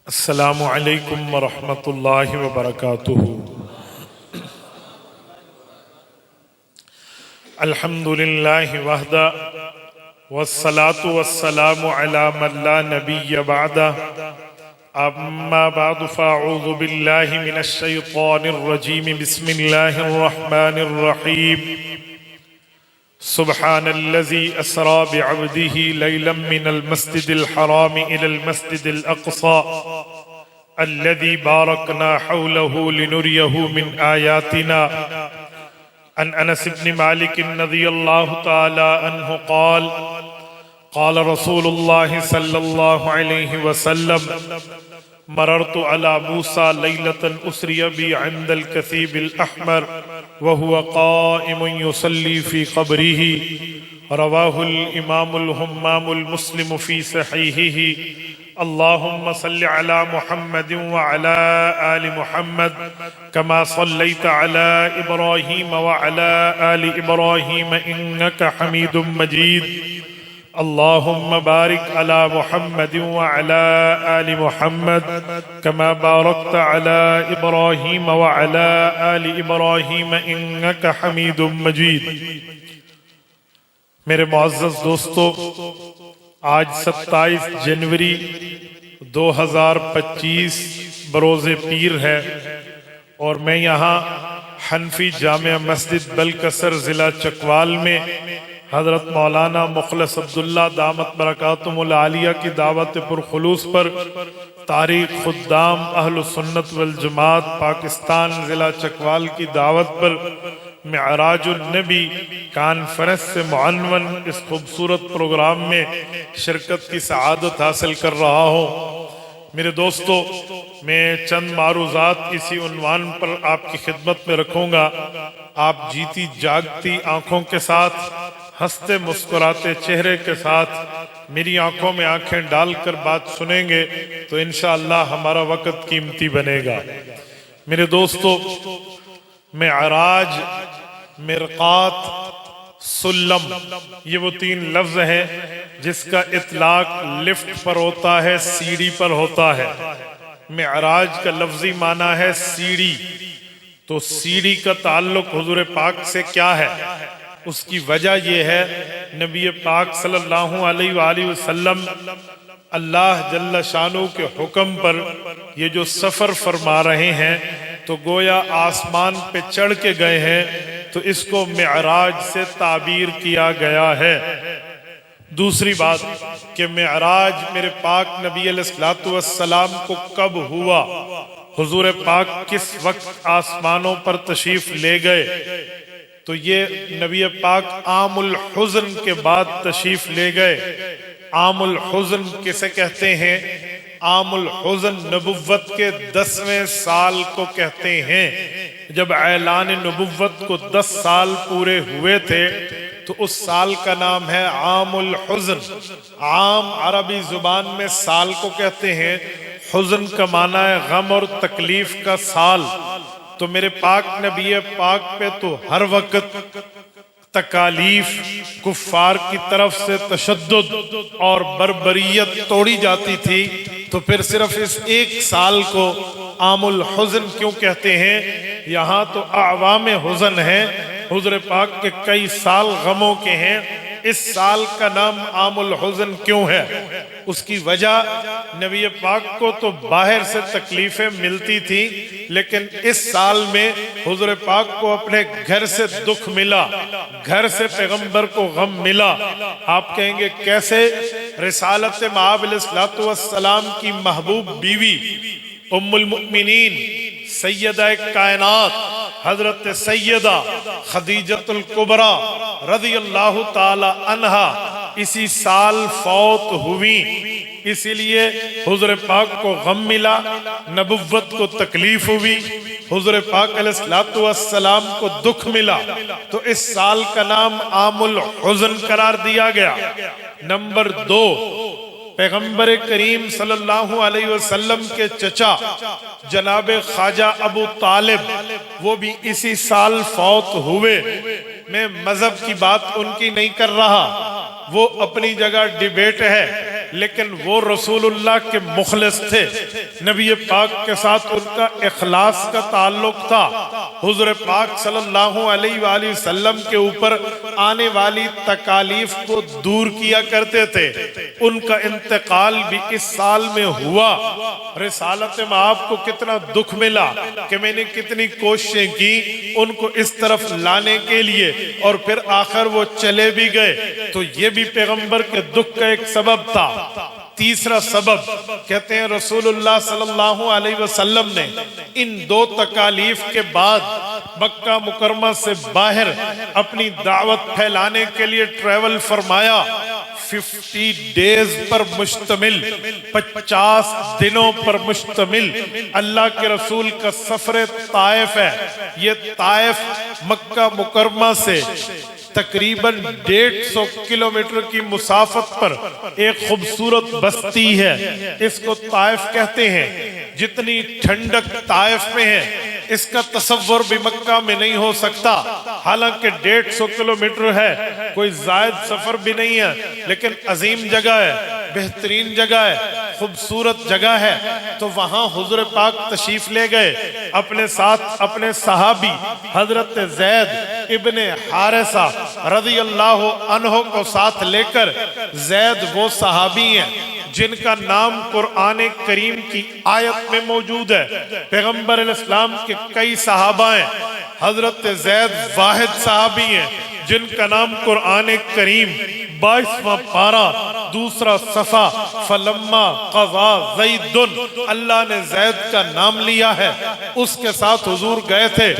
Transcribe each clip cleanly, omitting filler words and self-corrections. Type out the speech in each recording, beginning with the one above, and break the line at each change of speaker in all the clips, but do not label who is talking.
السلام علیکم ورحمۃ اللہ وبرکاتہ۔ الحمد للہ وحدہ والصلاة والسلام علی من لا نبی بعدہ، اما بعد فاعوذ باللہ من الشیطان الرجیم، بسم اللہ الرحمن الرحیم۔ سبحان الذي أسرى بعبده ليلا من المسجد الحرام إلى المسجد الأقصى الذي باركنا حوله لنريه من آياتنا۔ عن أنس بن مالك رضي الله تعالى عنه قال قال رسول الله صلى الله عليه وسلم: مررت على موسى ليلة أسري بي عند الكثيب الأحمر وهو قائم يصلي في قبره، رواه الإمام الهمام المسلم في صحيحه۔ اللهم صل على محمد وعلى آل محمد كما صليت على إبراهيم وعلى آل إبراهيم إنك حميد مجيد۔ اللهم بارك على محمد وعلى آل محمد كما باركت على إبراهيم وعلى آل إبراهيم إنك حميد مجيد۔ میرے معزز دوستو، آج 27 جنوری 2025 بروز پیر ہے، اور میں یہاں حنفی جامع مسجد بلکسر ضلع چکوال میں حضرت مولانا مخلص عبداللہ دامت برکاتہم العالیہ کی دعوت پرخلوص پر تاریخ خدام اہل سنت والجماعت پاکستان ضلع چکوال کی دعوت پر معراج النبی کانفرنس سے معنون اس خوبصورت پروگرام میں شرکت کی سعادت حاصل کر رہا ہوں۔ میرے دوستو، میں چند معروضات اسی عنوان پر آپ کی خدمت میں رکھوں گا۔ آپ جیتی جاگتی آنکھوں کے ساتھ، ہنستے مسکراتے چہرے کے ساتھ میری آنکھوں میں آنکھیں ڈال کر بات سنیں گے تو انشاءاللہ ہمارا وقت قیمتی بنے گا۔ میرے دوستو، معراج، مرقات، سلم، یہ وہ تین لفظ ہیں جس کا اطلاق لفٹ پر ہوتا ہے، سیڑھی پر ہوتا ہے۔ معراج کا لفظی معنی ہے سیڑھی، تو سیڑھی کا تعلق حضور پاک سے کیا ہے؟ اس کی وجہ یہ ہے، نبی پاک صلی اللہ علیہ وآلہ وسلم اللہ جل شانہ کے حکم پر یہ جو سفر فرما رہے ہیں تو گویا آسمان پہ چڑھ کے گئے ہیں، تو اس کو معراج سے تعبیر کیا گیا ہے۔ دوسری بات کہ معراج میرے پاک نبی علیہ السلام کو کب ہوا، حضور پاک کس وقت آسمانوں پر تشریف لے گئے، تو یہ نبی پاک عام الحزن کے بعد تشریف لے گئے۔ عام الحزن کسے کہتے ہیں؟ عام الحزن نبوت کے 10ویں سال کو کہتے ہیں۔ جب اعلان نبوت کو 10 سال پورے ہوئے تھے تو اس سال کا نام ہے عام الحزن۔ عام عربی زبان میں سال کو کہتے ہیں، حزن کا معنی ہے غم اور تکلیف کا سال۔ تو میرے پاک نبی پاک پہ تو ہر وقت تکالیف، کفار کی طرف سے تشدد اور بربریت توڑی جاتی تھی، تو پھر صرف اس ایک سال کو عام الحزن کیوں کہتے ہیں؟ یہاں تو اعوام حزن ہیں، حضور پاک کے کئی سال غموں کے ہیں، اس سال کا نام عام الحزن کیوں ہے؟ اس کی وجہ نبی پاک کو تو باہر سے تکلیفیں ملتی تھی، لیکن اس سال میں حضور پاک کو اپنے گھر سے دکھ ملا، گھر سے پیغمبر کو غم ملا۔ آپ کہیں گے کیسے؟ رسالت مآب علیہ السلام کی محبوب بیوی ام المؤمنین سیدہ کائنات حضرت سیدہ خدیجۃ الکبریٰ رضی اللہ تعالی عنہا اسی سال فوت ہوئی، اسی لیے حضور پاک کو غم ملا، نبوت کو تکلیف ہوئی، حضور پاک علیہ السلام کو دکھ ملا، تو اس سال کا نام عام الحزن قرار دیا گیا۔ نمبر 2، پیغمبر کریم صلی اللہ علیہ وسلم کے چچا جناب خواجہ ابو طالب، وہ بھی اسی سال فوت ہوئے۔ میں مذہب کی بات ان کی نہیں کر رہا، وہ اپنی جگہ ڈیبیٹ ہے، لیکن وہ رسول اللہ کے مخلص تھے، نبی پاک کے ساتھ ان کا اخلاص کا تعلق تھا۔ حضور پاک صلی اللہ علیہ وآلہ وسلم کے اوپر آنے والی تکالیف کو دور کیا کرتے تھے۔ ان کا انتقال بھی اس سال میں ہوا۔ رسالت میں آپ کو کتنا دکھ ملا کہ میں نے کتنی کوششیں کی ان کو اس طرف لانے کے لیے، اور پھر آخر وہ چلے بھی گئے۔ تو یہ بھی پیغمبر کے دکھ کا ایک سبب تھا۔ تیسرا سبب کہتے ہیں رسول اللہ صلی اللہ علیہ وسلم نے ان دو تکالیف کے بعد مکہ مکرمہ سے باہر اپنی دعوت پھیلانے کے لیے ٹریول فرمایا۔ 50 ڈیز پر مشتمل، 50 دنوں پر مشتمل اللہ کے رسول کا سفر طائف ہے۔ یہ طائف مکہ مکرمہ سے تقریباً 150 کلومیٹر کی مسافت پر ایک خوبصورت بستی ہے، اس کو طائف کہتے ہیں۔ جتنی ٹھنڈک طائف میں ہے اس کا تصور بھی مکہ میں نہیں ہو سکتا۔ حالانکہ 150 کلومیٹر ہے، کوئی زائد سفر بھی نہیں ہے، لیکن عظیم جگہ ہے، بہترین جگہ ہے، خوبصورت جگہ ہے۔ تو وہاں حضور پاک تشریف لے گئے، اپنے ساتھ اپنے صحابی حضرت زید ابن حارثہ رضی اللہ عنہ کو ساتھ لے کر۔ زید وہ صحابی ہیں جن کا نام قرآن کریم کی آیت میں موجود ہے۔ پیغمبر علیہ السلام کے کئی صحابہ ہیں، حضرت زید واحد صحابی ہیں جن کا نام قرآن کریم 22واں پارہ دوسرا صفحہ فلما قضا زید، اللہ نے زید کا نام لیا ہے، اس کے ساتھ حضور گئے تھے۔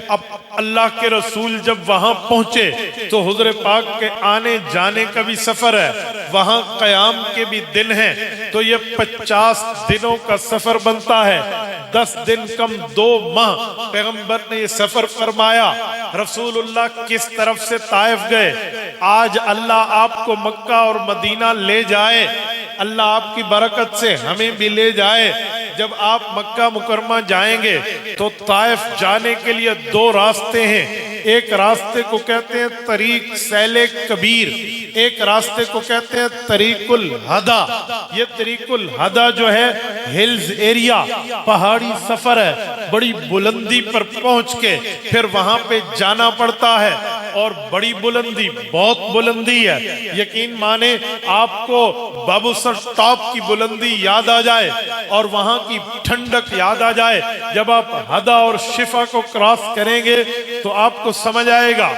اب اللہ کے رسول جب وہاں پہنچے تو حضور پاک کے آنے جانے کا بھی سفر ہے، وہاں قیام کے بھی دن ہیں، تو یہ 50 دنوں کا سفر بنتا ہے۔ 10 دن کم 2 ماہ پیغمبر نے یہ سفر فرمایا۔ رسول اللہ کس طرف سے طائف گئے؟ آج اللہ آپ کو مکہ اور مدینہ لے جائے، اللہ آپ کی برکت سے ہمیں بھی لے جائے۔ جب آپ مکہ مکرمہ جائیں گے تو طائف جانے کے لیے 2 راستے ہیں۔ ایک راستے کو کہتے ہیں طریق سیل کبیر، ایک راستے کو کہتے ہیں طریق الہدا۔ یہ طریق الہدا جو ہے ہلز ایریا، پہاڑی سفر ہے، بڑی بلندی پر پہنچ کے پھر وہاں پہ جانا پڑتا ہے، اور بڑی بلندی، بہت بلندی ہے۔ یقین مانے آپ کو بابو سر ٹاپ کی بلندی یاد آ جائے اور وہاں کی ٹھنڈک یاد آ جائے، جب آپ ہدا اور شفا کو کراس کریں گے تو آپ کو سمجھ آئے گا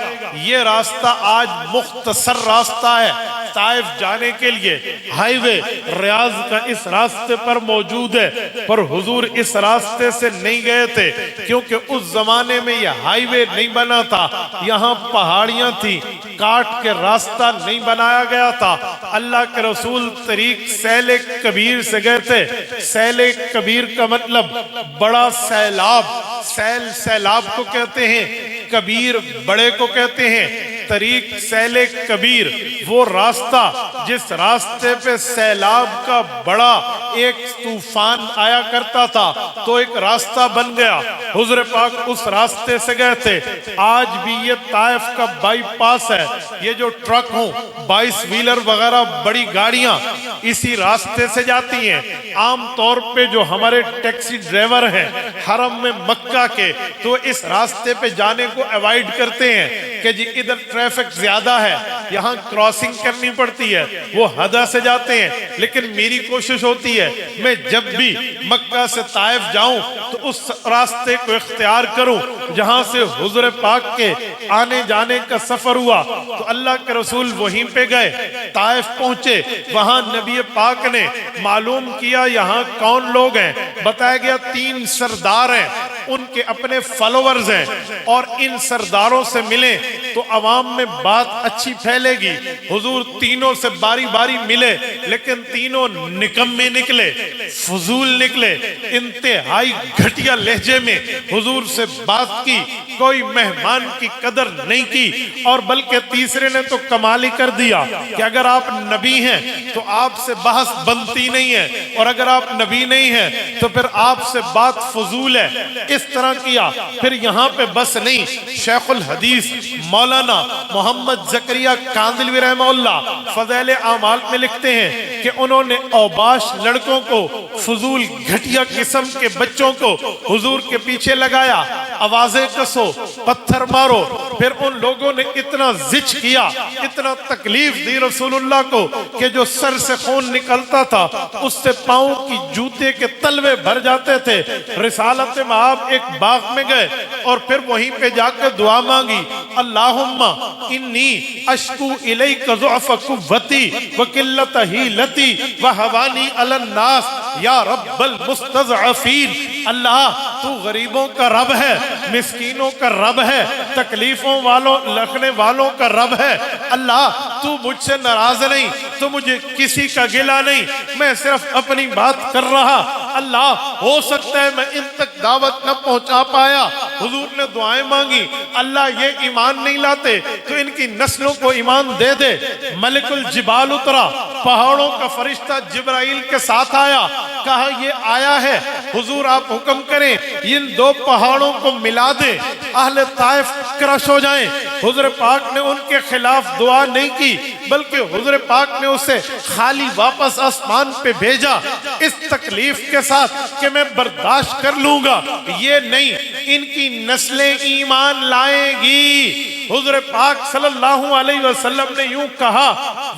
یہ راستہ آج مختصر راستہ ہے طائف جانے کے لیے۔ ہائی وے ریاض کا اس راستے پر موجود ہے، پر حضور اس راستے سے نہیں گئے تھے کیونکہ اس زمانے میں یہ ہائی وے نہیں بنا تھا، یہاں پہاڑیاں تھی، کاٹ کے راستہ نہیں بنایا گیا تھا۔ اللہ کے رسول طریق سیل کبیر سے گئے تھے۔ سیل کبیر کا مطلب بڑا سیلاب، سیل سیلاب کو کہتے ہیں، کبیر بڑے کو کہتے ہیں۔ طریق سیل کبیر وہ راستہ جس راستے پہ سیلاب کا بڑا ایک طوفان آیا کرتا تھا، تو ایک راستہ بن گیا، حضور پاک اس راستے سے گئے تھے۔ آج بھی یہ طائف کا بائی پاس ہے، یہ جو ٹرک ہوں 22 ویلر وغیرہ بڑی گاڑیاں اسی راستے سے جاتی ہیں۔ عام طور پہ جو ہمارے ٹیکسی ڈرائیور ہیں حرم میں مکہ کے، تو اس راستے پہ جانے کو ایوائیڈ کرتے ہیں کہ جی ادھر ٹریفک زیادہ ہے، یہاں کراسنگ کرنی پڑتی ہے، وہ ہدا سے جاتے ہیں۔ لیکن میری کوشش ہوتی ہے میں جب بھی مکہ سے طائف جاؤں تو اس راستے کو اختیار کروں جہاں سے حضور پاک کے آنے جانے کا سفر ہوا۔ تو اللہ کے رسول وہیں پہ گئے، طائف پہنچے، وہاں نبی پاک نے معلوم کیا یہاں کون لوگ ہیں۔ بتایا گیا 3 سردار ہیں، ان کے اپنے فالوورز ہیں، اور ان سرداروں سے ملیں تو عوام میں بات اچھی پھیلے گی۔ حضور تینوں سے باری باری ملے، لیکن تینوں نکمے نکلے، فضول نکلے، انتہائی گھٹیا لہجے میں حضور سے بات کی، کوئی مہمان کی قدر نہیں کی، اور بلکہ تیسرے نے تو کمال ہی کر دیا کہ اگر آپ نبی ہیں تو آپ سے بحث بنتی نہیں ہے، اور اگر آپ نبی نہیں ہیں تو پھر آپ سے بات فضول ہے۔ اس طرح کیا. پھر یہاں پہ بس نہیں، شیخ الحدیث مولانا محمد زکریا کاندھلوی رحمہ اللہ فضائل اعمال میں لکھتے ہیں کہ انہوں نے اوباش لڑکوں کو، فضول گھٹیا قسم کے بچوں کو حضور کے پیچھے لگایا، آوازیں کسو، پتھر مارو. پھر ان لوگوں نے اتنا زچ کیا، اتنا تکلیف دی رسول اللہ کو کہ جو سر سے خون نکلتا تھا اس سے پاؤں کی جوتے کے تلوے بھر جاتے تھے. رسالت مآب ایک باغ میں گئے اور پھر وہیں پہ جا کے دعا مانگی، اللہم انی اشکو الیک ضعف قوتی وقلت حیلتی وہوانی علی الناس یا رب المستضعفین. اللہ تو غریبوں کا رب ہے، مسکینوں کا رب ہے، تکلیفوں والوں لکھنے والوں کا رب ہے. اللہ تو مجھ سے ناراض نہیں، تو مجھے کسی کا گلہ نہیں، میں صرف اپنی بات کر رہا. اللہ ہو سکتا ہے میں ان تک دعوت نہ پہنچا پایا. حضور نے دعائیں مانگی، اللہ یہ ایمان نہیں لاتے تو ان کی نسلوں کو ایمان دے دے. ملک الجبال اترا، پہاڑوں کا فرشتہ جبرائیل کے ساتھ آیا، کہا یہ آیا ہے حضور آپ حکم کریں ان دو پہاڑوں کو ملا دیں، اہل طائف کرش ہو جائیں. حضور پاک نے ان کے خلاف دعا نہیں کی بلکہ حضور پاک نے اسے خالی واپس آسمان پہ بھیجا اس تکلیف کے ساتھ کہ میں برداشت کر لوں گا. یہ نہیں، ان کی نسلیں ایمان لائیں گی. حضور پاک صلی اللہ علیہ وسلم نے یوں کہا،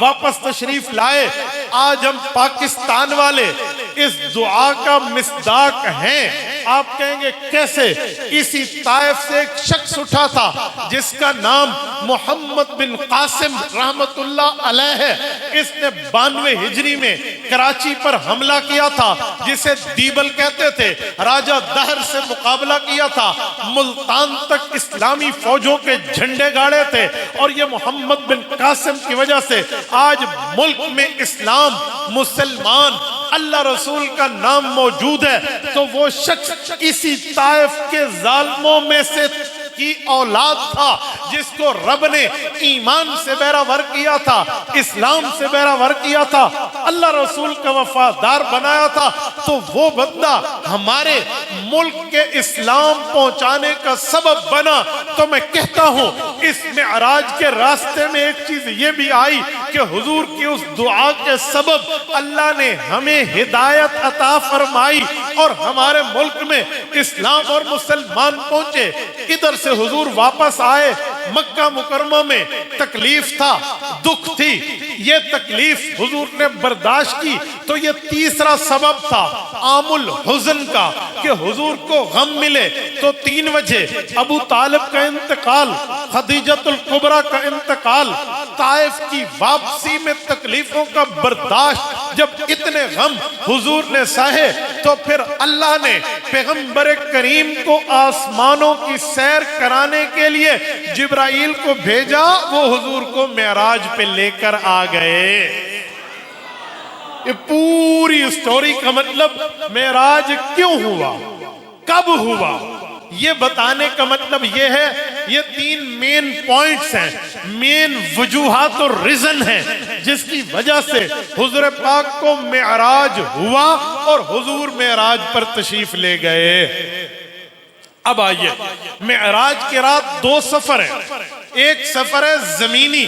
واپس تشریف لائے. آج ہم پاکستان والے اس دعا کا مصداق ہیں. آپ کہیں گے کیسے؟ اسی طائف سے ایک شخص اٹھا تھا جس کا نام محمد بن قاسم رحمت اللہ علیہ ہے. اس نے 92 ہجری میں کراچی پر حملہ کیا تھا جسے دیبل کہتے تھے. راجہ دہر سے مقابلہ کیا تھا، ملتان تک اسلامی فوجوں کے جھنڈے گاڑے تھے. اور یہ محمد بن قاسم کی وجہ سے آج ملک میں اسلام، مسلمان، اللہ رسول کا نام موجود ہے. تو وہ شخص اسی طائف کے ظالموں میں سے کی اولاد تھا جس کو رب نے ایمان سے بیراور کیا تھا، اسلام سے بیراور کیا تھا، اللہ رسول کا وفادار بنایا تھا. تو وہ بندہ ہمارے ملک کے اسلام پہنچانے کا سبب بنا. تو میں کہتا ہوں اس معراج کے راستے میں ایک چیز یہ بھی آئی کہ حضور کی اس دعا کے سبب اللہ نے ہمیں ہدایت عطا فرمائی اور ہمارے ملک میں اسلام اور مسلمان پہنچے. ادھر سے حضور واپس آئے، مکہ مکرمہ میں تکلیف تھا، دکھ تھی، یہ تکلیف حضور نے برداشت کی. تو یہ تیسرا سبب تھا عام الحزن کا کہ حضور کو غم ملے. تو 3 وجہ: ابو طالب کا انتقال، خدیجۃ الکبریٰ کا انتقال، طائف کی واپسی میں تکلیفوں کا برداشت. جب اتنے غم حضور نے سہے تو پھر اللہ نے پیغمبر کریم کو آسمانوں کی سیر کرانے کے لیے جبرائیل کو بھیجا. وہ حضور کو معراج پہ لے کر آ گئے. یہ پوری سٹوری کا مطلب معراج کیوں ہوا، کب ہوا، یہ بتانے کا مطلب یہ ہے. یہ 3 مین پوائنٹس ہیں، مین وجوہات اور ریزن ہیں جس کی وجہ سے حضور پاک کو معراج ہوا اور حضور معراج پر تشریف لے گئے. اب آئیے، معراج کی رات 2 سفر ہیں. ایک سفر ہے زمینی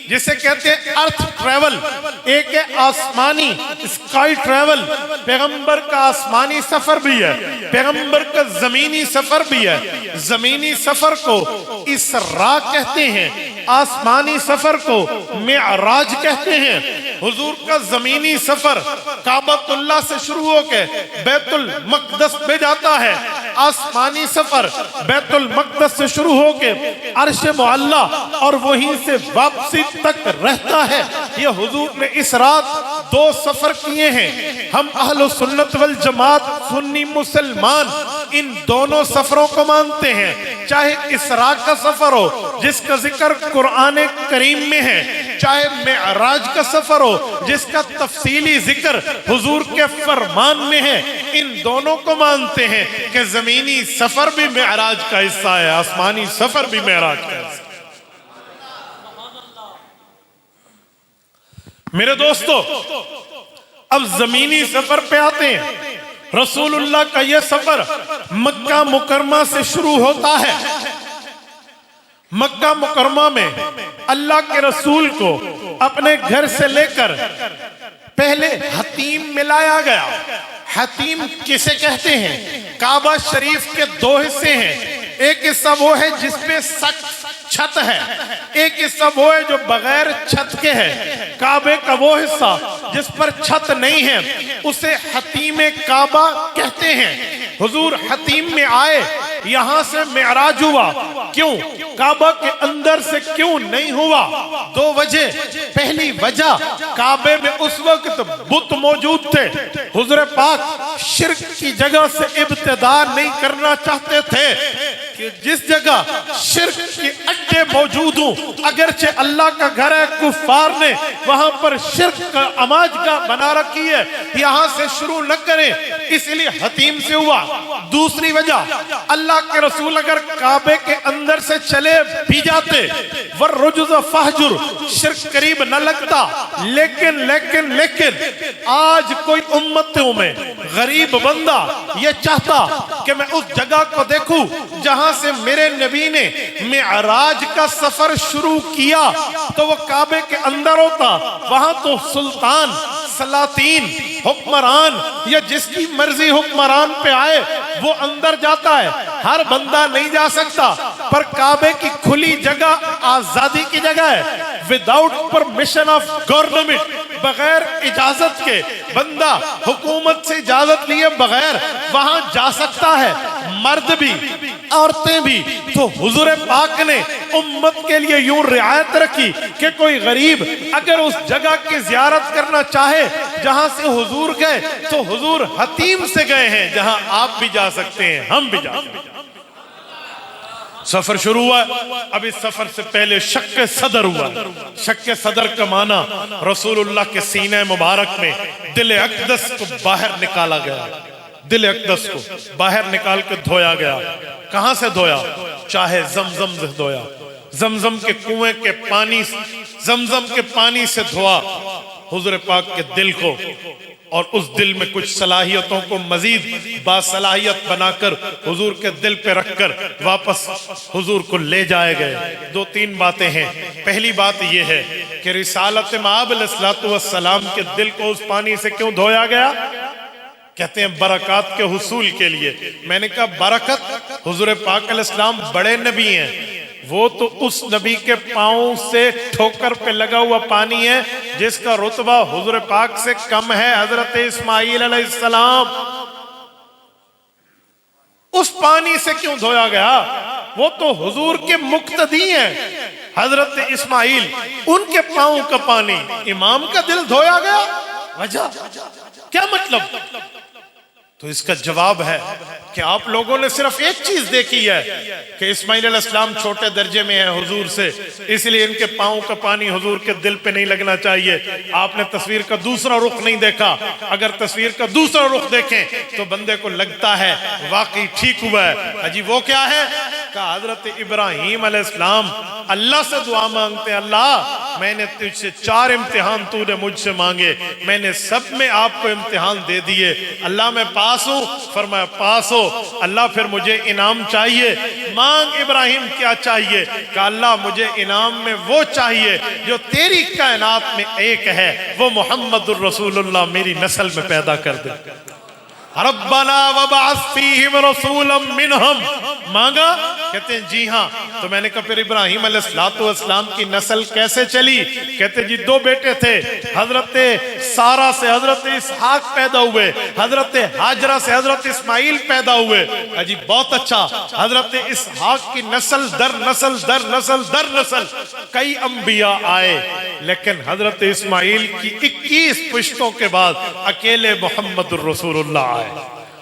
جسے کہتے ہیں ارتھ ٹریول، ایک ہے آسمانی اسکائی ٹریول. پیغمبر کا آسمانی سفر بھی ہے، پیغمبر کا زمینی سفر بھی ہے. زمینی سفر کو اسراء کہتے ہیں، آسمانی سفر کو معراج کہتے ہیں. حضور کا زمینی سفر کعبۃ اللہ سے شروع ہو کے بیت المقدس میں جاتا ہے. آسمانی سفر بیت المقدس سے شروع ہو کے عرش معلیٰ اور وہیں سے واپسی تک رہتا ہے. یہ حضور نے اس رات 2 سفر کیے ہیں. ہم اہل سنت والجماعت سنی مسلمان ان دونوں سفروں کو مانتے ہیں، چاہے اسراء کا سفر ہو جس کا ذکر قرآن کریم میں ہے، چاہے معراج کا سفر ہو جس کا تفصیلی ذکر حضور کے فرمان میں ہے. ان دونوں کو مانتے ہیں کہ زمینی سفر بھی معراج کا حصہ ہے، آسمانی سفر بھی معراج کا حصہ ہے. میرے دوستو، اب زمینی سفر پہ آتے ہیں. رسول اللہ کا یہ سفر مکہ مکرمہ سے شروع ہوتا ہے۔ مکہ مکرمہ میں اللہ کے رسول کو اپنے گھر سے لے کر پہلے حتیم میں لایا گیا۔ حتیم کسے کہتے ہیں؟ کعبہ شریف کے دو حصے ہیں، ایک حصہ وہ ہے جس پہ سخت چھت ہے، ایک حصہ وہ ہے جو بغیر چھت کے ہے۔ کعبے کا وہ حصہ جس پر چھت نہیں ہے اسے حتیم کعبہ کہتے ہیں۔ حضور حتیم میں آئے، یہاں سے معراج ہوا۔ کیوں؟ کعبہ کے اندر سے کیوں نہیں ہوا؟ دو وجہ۔ پہلی وجہ، کعبے میں اس وقت بت موجود تھے۔ حضور پاک شرک کی جگہ سے ابتدا نہیں کرنا چاہتے تھے کہ جس جگہ شرک کی اڈے موجود ہوں، اگرچہ اللہ کا گھر ہے، کفار نے وہاں پر شرک کا عماج کا بنا رکھی ہے، یہاں سے شروع نہ کریں، اس لیے حتیم سے ہوا۔ دوسری وجہ، اللہ کے رسول اگر کعبے کے اندر سے چلے بھی جاتے، وَالرُّجْزَ فَاهْجُرْ، شرک قریب نہ لگتا، لیکن آج کوئی امتوں میں غریب بندہ یہ چاہتا کہ میں اس جگہ کو دیکھوں جہاں سے میرے نبی نے معراج کا سفر شروع کیا، تو وہ کعبے کے اندر ہوتا۔ وہاں تو سلطان، سلاطین، حکمران یا جس کی مرضی حکمران پہ آئے وہ اندر جاتا ہے، ہر بندہ نہیں جا سکتا۔ پر کعبے کی کھلی جگہ آزادی کی جگہ ہے، وداؤٹ پرمیشن آف گورنمنٹ، بغیر اجازت کے بندہ حکومت سے اجازت لیے بغیر وہاں جا سکتا ہے، مرد بھی عورتیں بھی۔ تو حضور پاک نے امت کے لیے یوں رعایت رکھی کہ کوئی غریب اگر اس جگہ کی زیارت کرنا چاہے جہاں سے حضور گئے، تو حضور حتیم سے گئے ہیں جہاں آپ بھی جا سکتے ہیں، ہم بھی جا سکتے ہیں۔ سفر شروع ہوا۔ اب اس سفر سے پہلے شق صدر ہوا۔ شق صدر کا معنی رسول اللہ کے سینہ مبارک میں دل اقدس کو باہر نکالا گیا، دل اقدس کو باہر نکال کے دھویا گیا۔ کہاں سے دھویا؟ چاہے زمزم سے دھویا، زمزم کے کنویں کے پانی، زمزم کے پانی سے دھوا حضور پاک کے دل کو، اور اس دل میں کچھ صلاحیتوں کو مزید باصلاحیت بنا کر حضور کے دل پہ رکھ کر واپس حضور کو لے جائے گئے۔ دو تین باتیں ہیں۔ پہلی بات یہ ہے کہ رسالت مآب علیہ السلام کے دل کو اس پانی سے کیوں دھویا گیا؟ کہتے ہیں برکات کے حصول کے لیے۔ میں نے کہا برکت، حضور پاک علیہ السلام بڑے نبی ہیں، وہ تو اس نبی کے پاؤں سے ٹھوکر پہ لگا ہوا پانی ہے جس کا رتبہ حضور پاک سے کم ہے، حضرت اسماعیل علیہ السلام۔ اس پانی سے کیوں دھویا گیا؟ وہ تو حضور کے مقتدی ہیں، حضرت اسماعیل، ان کے پاؤں کا پانی امام کا دل دھویا گیا۔ وجہ کیا مطلب؟ تو اس کا جواب ہے کہ آپ لوگوں نے صرف ایک چیز دیکھی ہے کہ اسماعیل علیہ السلام چھوٹے درجے میں ہیں حضور سے، اس لیے ان کے پاؤں کا پانی حضور کے دل پہ نہیں لگنا چاہیے۔ آپ نے تصویر کا دوسرا رخ نہیں دیکھا۔ اگر تصویر کا دوسرا رخ دیکھیں تو بندے کو لگتا ہے واقعی ٹھیک ہوا ہے۔ اجی وہ کیا ہے؟ کہ حضرت ابراہیم علیہ السلام اللہ سے دعا مانگتے ہیں، اللہ میں نے تجھ سے 4 امتحان تو نے مجھ سے مانگے، میں نے سب میں آپ کو امتحان دے دیے، اللہ میں پاس ہوں۔ فرمایا پاس ہو، اللہ پھر مجھے انعام چاہیے۔ مانگ ابراہیم کیا چاہیے؟ کہ اللہ مجھے انعام میں وہ چاہیے جو تیری کائنات میں ایک ہے، وہ محمد الرسول اللہ میری نسل میں پیدا کر دے۔ ربنا وبعث فیہم رسولا منہم، مانگا؟ کہتے ہیں جی ہاں۔ تو میں نے کہا پھر ابراہیم علیہ السلام کی نسل کیسے چلی؟ کہتے جی 2 بیٹے تھے، حضرت سارہ سے حضرت اسحاق پیدا ہوئے، حضرت ہاجرہ سے حضرت اسماعیل پیدا ہوئے۔ جی بہت اچھا۔ حضرت اسحاق کی نسل در نسل در نسل در نسل کئی انبیاء آئے، لیکن حضرت اسماعیل کی 21 پشتوں کے بعد اکیلے محمد الرسول اللہ آئے۔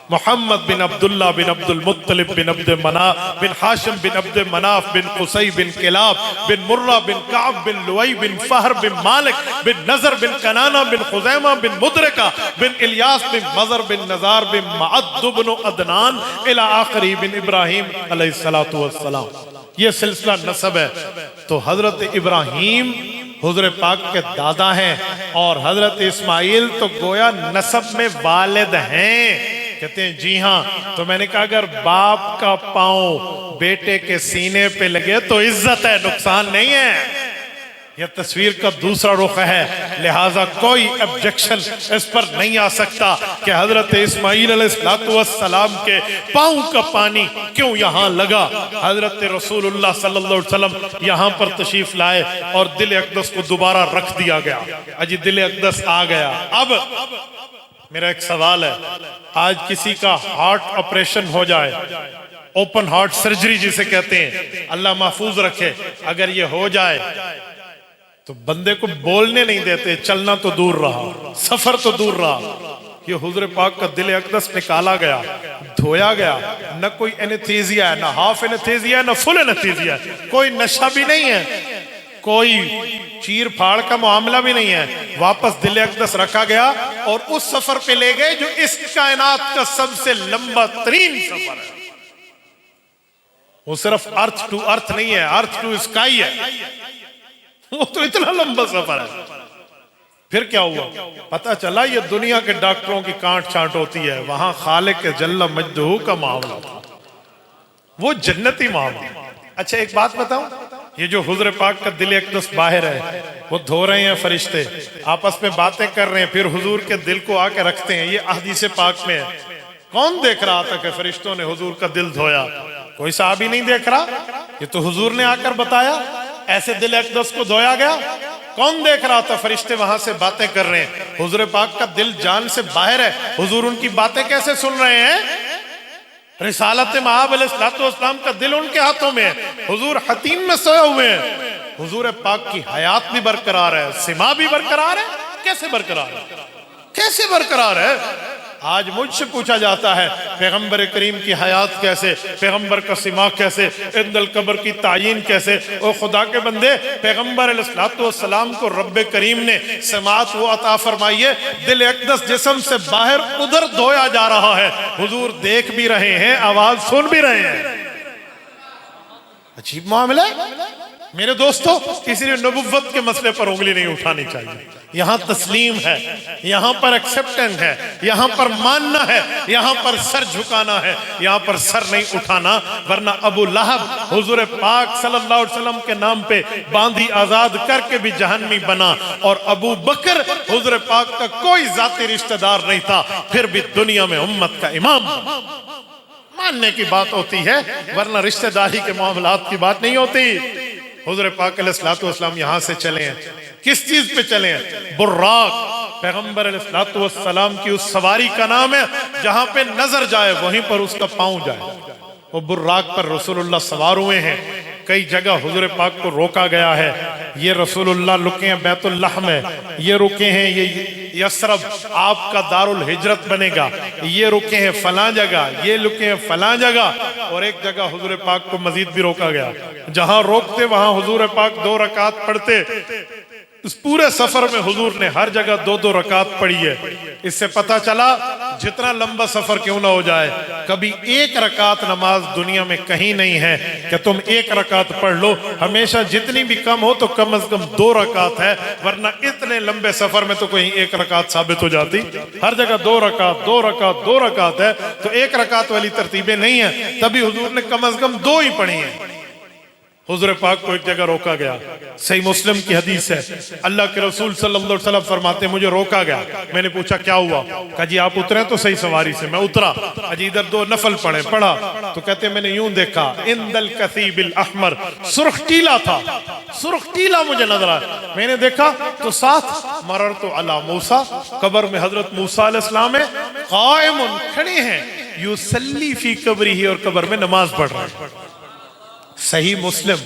محمد بن عبداللہ بن عبد المطلب بن عبد مناف بن ہاشم بن عبد مناف بن قصی بن کلاب بن مرہ بن کعب بن لوئی بن فہر بن مالک بن نظر بن کنانہ بن خزیمہ بن مدرکہ بن الیاس بن مظر بن نزار بن معد بن عدنان الى آخری بن ابراہیم علیہ السلام۔ یہ سلسلہ نسب ہے۔ تو حضرت ابراہیم حضور پاک کے دادا ہیں، اور حضرت اسماعیل تو گویا نسب میں والد ہیں۔ کہ کہتے ہیں جی ہاں. تو میں نے کہا اگر باپ کا پاؤں بیٹے کے سینے پہ لگے تو عزت ہے، نقصان نہیں ہے. یہ تصویر کا دوسرا رخ ہے، لہٰذا کوئی آبجیکشن اس پر نہیں آ سکتا کہ حضرت اسماعیل علیہ السلام کے پاؤں کا پانی کیوں یہاں لگا. حضرت رسول اللہ صلی اللہ علیہ وسلم یہاں پر تشریف لائے اور دل اقدس کو دوبارہ رکھ دیا گیا. اجی دل اقدس آ گیا. اب میرا ایک سوال ہے، آج کسی کا ہارٹ آپریشن ہو جائے، اوپن ہارٹ سرجری جسے کہتے ہیں، اللہ محفوظ رکھے، اگر یہ ہو جائے تو بندے کو بولنے نہیں دیتے، چلنا تو دور رہا، سفر تو دور رہا. یہ حضور پاک کا دل اقدس نکالا گیا، دھویا گیا، نہ کوئی اینتھیزیا ہے، نہ ہاف اینتھیزیا ہے، نہ فل اینتھیزیا ہے، کوئی نشہ بھی نہیں ہے، کوئی چیر پھاڑ کا معاملہ بھی نہیں ہے. واپس دل اقدس رکھا گیا اور اس سفر پہ لے گئے جو اس کائنات کا سب سے لمبا ترین سفر ہے. وہ صرف ارتھ ٹو ارتھ نہیں ہے، ارتھ ٹو اسکائی ہے. وہ تو اتنا لمبا سفر ہے. پھر کیا ہوا؟ پتہ چلا یہ دنیا کے ڈاکٹروں کی کانٹ چھانٹ ہوتی ہے، وہاں خالق کے جل مجدہ کا معاملہ تھا، وہ جنتی معاملہ. اچھا ایک بات بتاؤں، یہ جو حضور پاک کا دل اقدس باہر ہے، وہ دھو رہے ہیں فرشتے، آپس میں باتیں کر رہے ہیں، پھر حضور کے دل کو آ کے رکھتے ہیں. یہ احادیث پاک میں ہے. کون دیکھ رہا تھا کہ فرشتوں نے حضور کا دل دھویا؟ کوئی صحابی نہیں دیکھ رہا، یہ تو حضور نے آ کر بتایا. ایسے دل اقدس کو دھویا گیا. کون دیکھ رہا تھا؟ فرشتے وہاں سے باتیں کر رہے ہیں. حضور پاک کا دل جان سے باہر ہے، حضور ان کی باتیں کیسے سن رہے ہیں؟ رسالت مآب علیہ السلام کا دل ان کے ہاتھوں میں ہے. حضور حتیم میں سوئے ہوئے ہیں. حضور پاک کی حیات بھی برقرار ہے، سما بھی برقرار ہے. کیسے برقرار ہے؟ کیسے برقرار ہے؟ آج مجھ سے پوچھا جاتا ہے پیغمبر کریم کی حیات کیسے، پیغمبر کا سما کیسے، عند القبر کی تعین کیسے. او خدا کے بندے، پیغمبر علیہ السلام کو رب کریم نے سماعت وہ عطا فرمائی ہے، دل اقدس جسم سے باہر ادھر دھویا جا رہا ہے، حضور دیکھ بھی رہے ہیں، آواز سن بھی رہے ہیں. عجیب معاملہ ہے میرے دوستو. کسی نے نبوت کے مسئلے پر انگلی نہیں اٹھانی چاہیے. یہاں تسلیم ہے، یہاں پر ایکسپٹنس ہے، یہاں پر ماننا ہے، یہاں پر سر جھکانا ہے، یہاں پر سر نہیں اٹھانا. ورنہ ابو لہب حضور پاک صلی اللہ علیہ وسلم کے نام پہ باندھی آزاد کر کے بھی جہنمی بنا، اور ابو بکر حضور پاک کا کوئی ذاتی رشتہ دار نہیں تھا، پھر بھی دنیا میں امت کا امام. ماننے کی بات ہوتی ہے، ورنہ رشتہ داری کے معاملات کی بات نہیں ہوتی. حضور پاک علیہ السلام یہاں سے چلے ہیں. کس چیز پہ چلے ہیں؟ براق. پیغمبر علیہ السلام کی اس سواری کا نام ہے، جہاں پہ نظر جائے وہیں پر اس کا پاؤں جائے. وہ براق پر رسول اللہ سوار ہوئے ہیں. کئی جگہ حضور پاک کو روکا گیا ہے. یہ رسول اللہ رکے ہیں بیت اللحم ہے، یہ رکے ہیں یہ یثرب آپ کا دار الہجرت بنے گا، یہ رکے ہیں فلاں جگہ، یہ رکے ہیں فلاں جگہ. اور ایک جگہ حضور پاک کو مزید بھی روکا گیا. جہاں روکتے وہاں حضور پاک 2 رکعت پڑھتے. اس پورے سفر میں حضور نے ہر جگہ 2 رکعت پڑھی ہے. اس سے پتہ چلا جتنا لمبا سفر کیوں نہ ہو جائے، کبھی 1 رکعت نماز دنیا میں کہیں نہیں ہے کہ تم 1 رکعت پڑھ لو. ہمیشہ جتنی بھی کم ہو تو کم از کم 2 رکعت ہے. ورنہ اتنے لمبے سفر میں تو کہیں 1 رکعت ثابت ہو جاتی. ہر جگہ 2 رکعت 2 رکعت 2 رکعت ہے، تو 1 رکعت والی ترتیبیں نہیں ہیں. تبھی حضور نے کم از کم 2 ہی پڑھی ہیں. حضور پاک کو ایک جگہ روکا گیا. صحیح مسلم کی حدیث ہے، اللہ کے رسول صلی اللہ علیہ وسلم فرماتے ہیں مجھے روکا گیا. میں نے پوچھا کیا ہوا؟ کہا جی آپ اترے تو صحیح سواری سے. میں اترا، اجی ادھر 2 نفل پڑھا تو کہتے ہیں میں نے یوں دیکھا، عند الکثیب الاحمر، سرخ ٹیلا تھا، سرخ ٹیلا مجھے نظر آیا. میں نے دیکھا تو ساتھ مررت علی موسیٰ، قبر میں حضرت موسیٰ علیہ السلام ہے، قائم کھڑے ہیں، یصلی فی قبرہ، اور قبر میں نماز پڑھ رہے ہیں. صحیح مسلم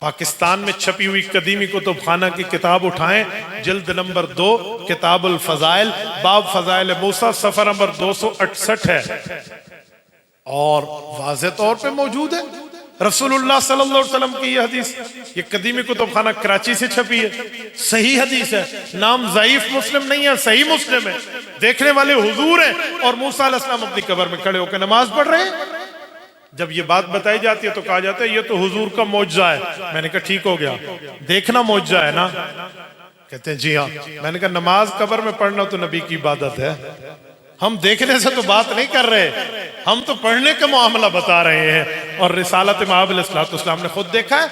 پاکستان میں چھپی ہوئی قدیمی کتب خانہ کی کتاب اٹھائیں، جلد نمبر 2، کتاب الفضائل، باب فضائل موسیٰ، صفحہ نمبر 268 ہے، اور واضح طور پہ موجود ہے. رسول اللہ صلی اللہ علیہ وسلم کی یہ حدیث، یہ قدیمی کتب خانہ کراچی سے چھپی ہے، صحیح حدیث ہے. نام ضعیف مسلم نہیں ہے، صحیح مسلم ہے. دیکھنے والے حضور ہیں اور موسیٰ علیہ السلام اپنی قبر میں کھڑے ہو کے نماز پڑھ رہے ہیں. جب یہ بات بتائی جاتی ہے تو کہا جاتا ہے یہ تو حضور کا معجزہ ہے. میں نے کہا ٹھیک ہو گیا، دیکھنا معجزہ ہے نا؟ کہتے ہیں جی ہاں. میں نے کہا نماز قبر میں پڑھنا تو نبی کی عبادت ہے. ہم دیکھنے سے تو بات نہیں کر رہے، ہم تو پڑھنے کا معاملہ بتا رہے ہیں۔ اور رسالت مآب علیہ السلام نے خود دیکھا ہے،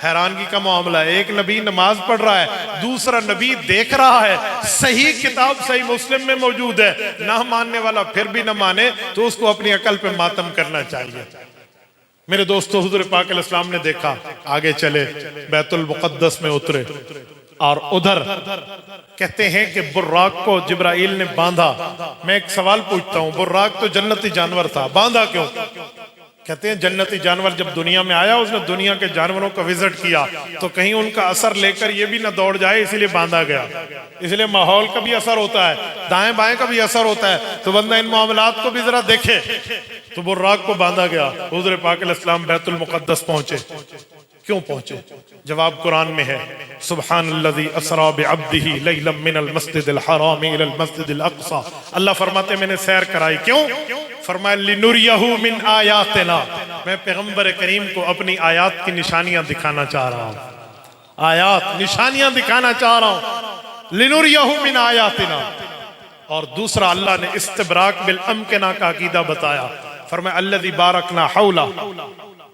حیرانگی کا معاملہ ہے، ایک نبی نماز پڑھ رہا ہے، دوسرا نبی دیکھ رہا ہے، صحیح کتاب صحیح مسلم میں موجود ہے، نہ ماننے والا پھر بھی نہ مانے تو اس کو اپنی عقل پہ ماتم کرنا چاہیے۔ میرے دوستو، حضور پاک علیہ السلام نے دیکھا، آگے چلے، بیت المقدس میں اترے، اور ادھر کہتے ہیں کہ براق کو جبرائیل نے باندھا۔ میں ایک سوال پوچھتا ہوں، براق تو جنتی جانور تھا، باندھا کیوں؟ کہتے ہیں جنتی جانور جب دنیا میں آیا، اس نے دنیا کے جانوروں کا وزٹ کیا تو کہیں ان کا اثر لے کر یہ بھی نہ دوڑ جائے، اسی لیے باندھا گیا۔ اس لیے ماحول کا بھی اثر ہوتا ہے، دائیں بائیں کا بھی اثر ہوتا ہے، تو بندہ ان معاملات کو بھی ذرا دیکھے۔ تو براق کو باندھا گیا، حضور پاک علیہ السلام بیت المقدس پہنچے۔ کیوں پہنچے؟ جواب قرآن میں ہے، سبحان الذی اسری بعبدہ لیلا من المسجد الحرام الی المسجد الاقصی۔ اللہ فرماتے میں نے سیر کرائی، کیوں؟ فرمایا لنریہ من آیاتنا، میں پیغمبر کریم کو اپنی آیات کی نشانیاں دکھانا چاہ رہا ہوں، آیات نشانیاں دکھانا چاہ رہا ہوں، لنریہ من آیاتنا۔ اور دوسرا اللہ نے استبراق بالامکنہ کا عقیدہ بتایا، فرمایا الذی بارکنا حولہ۔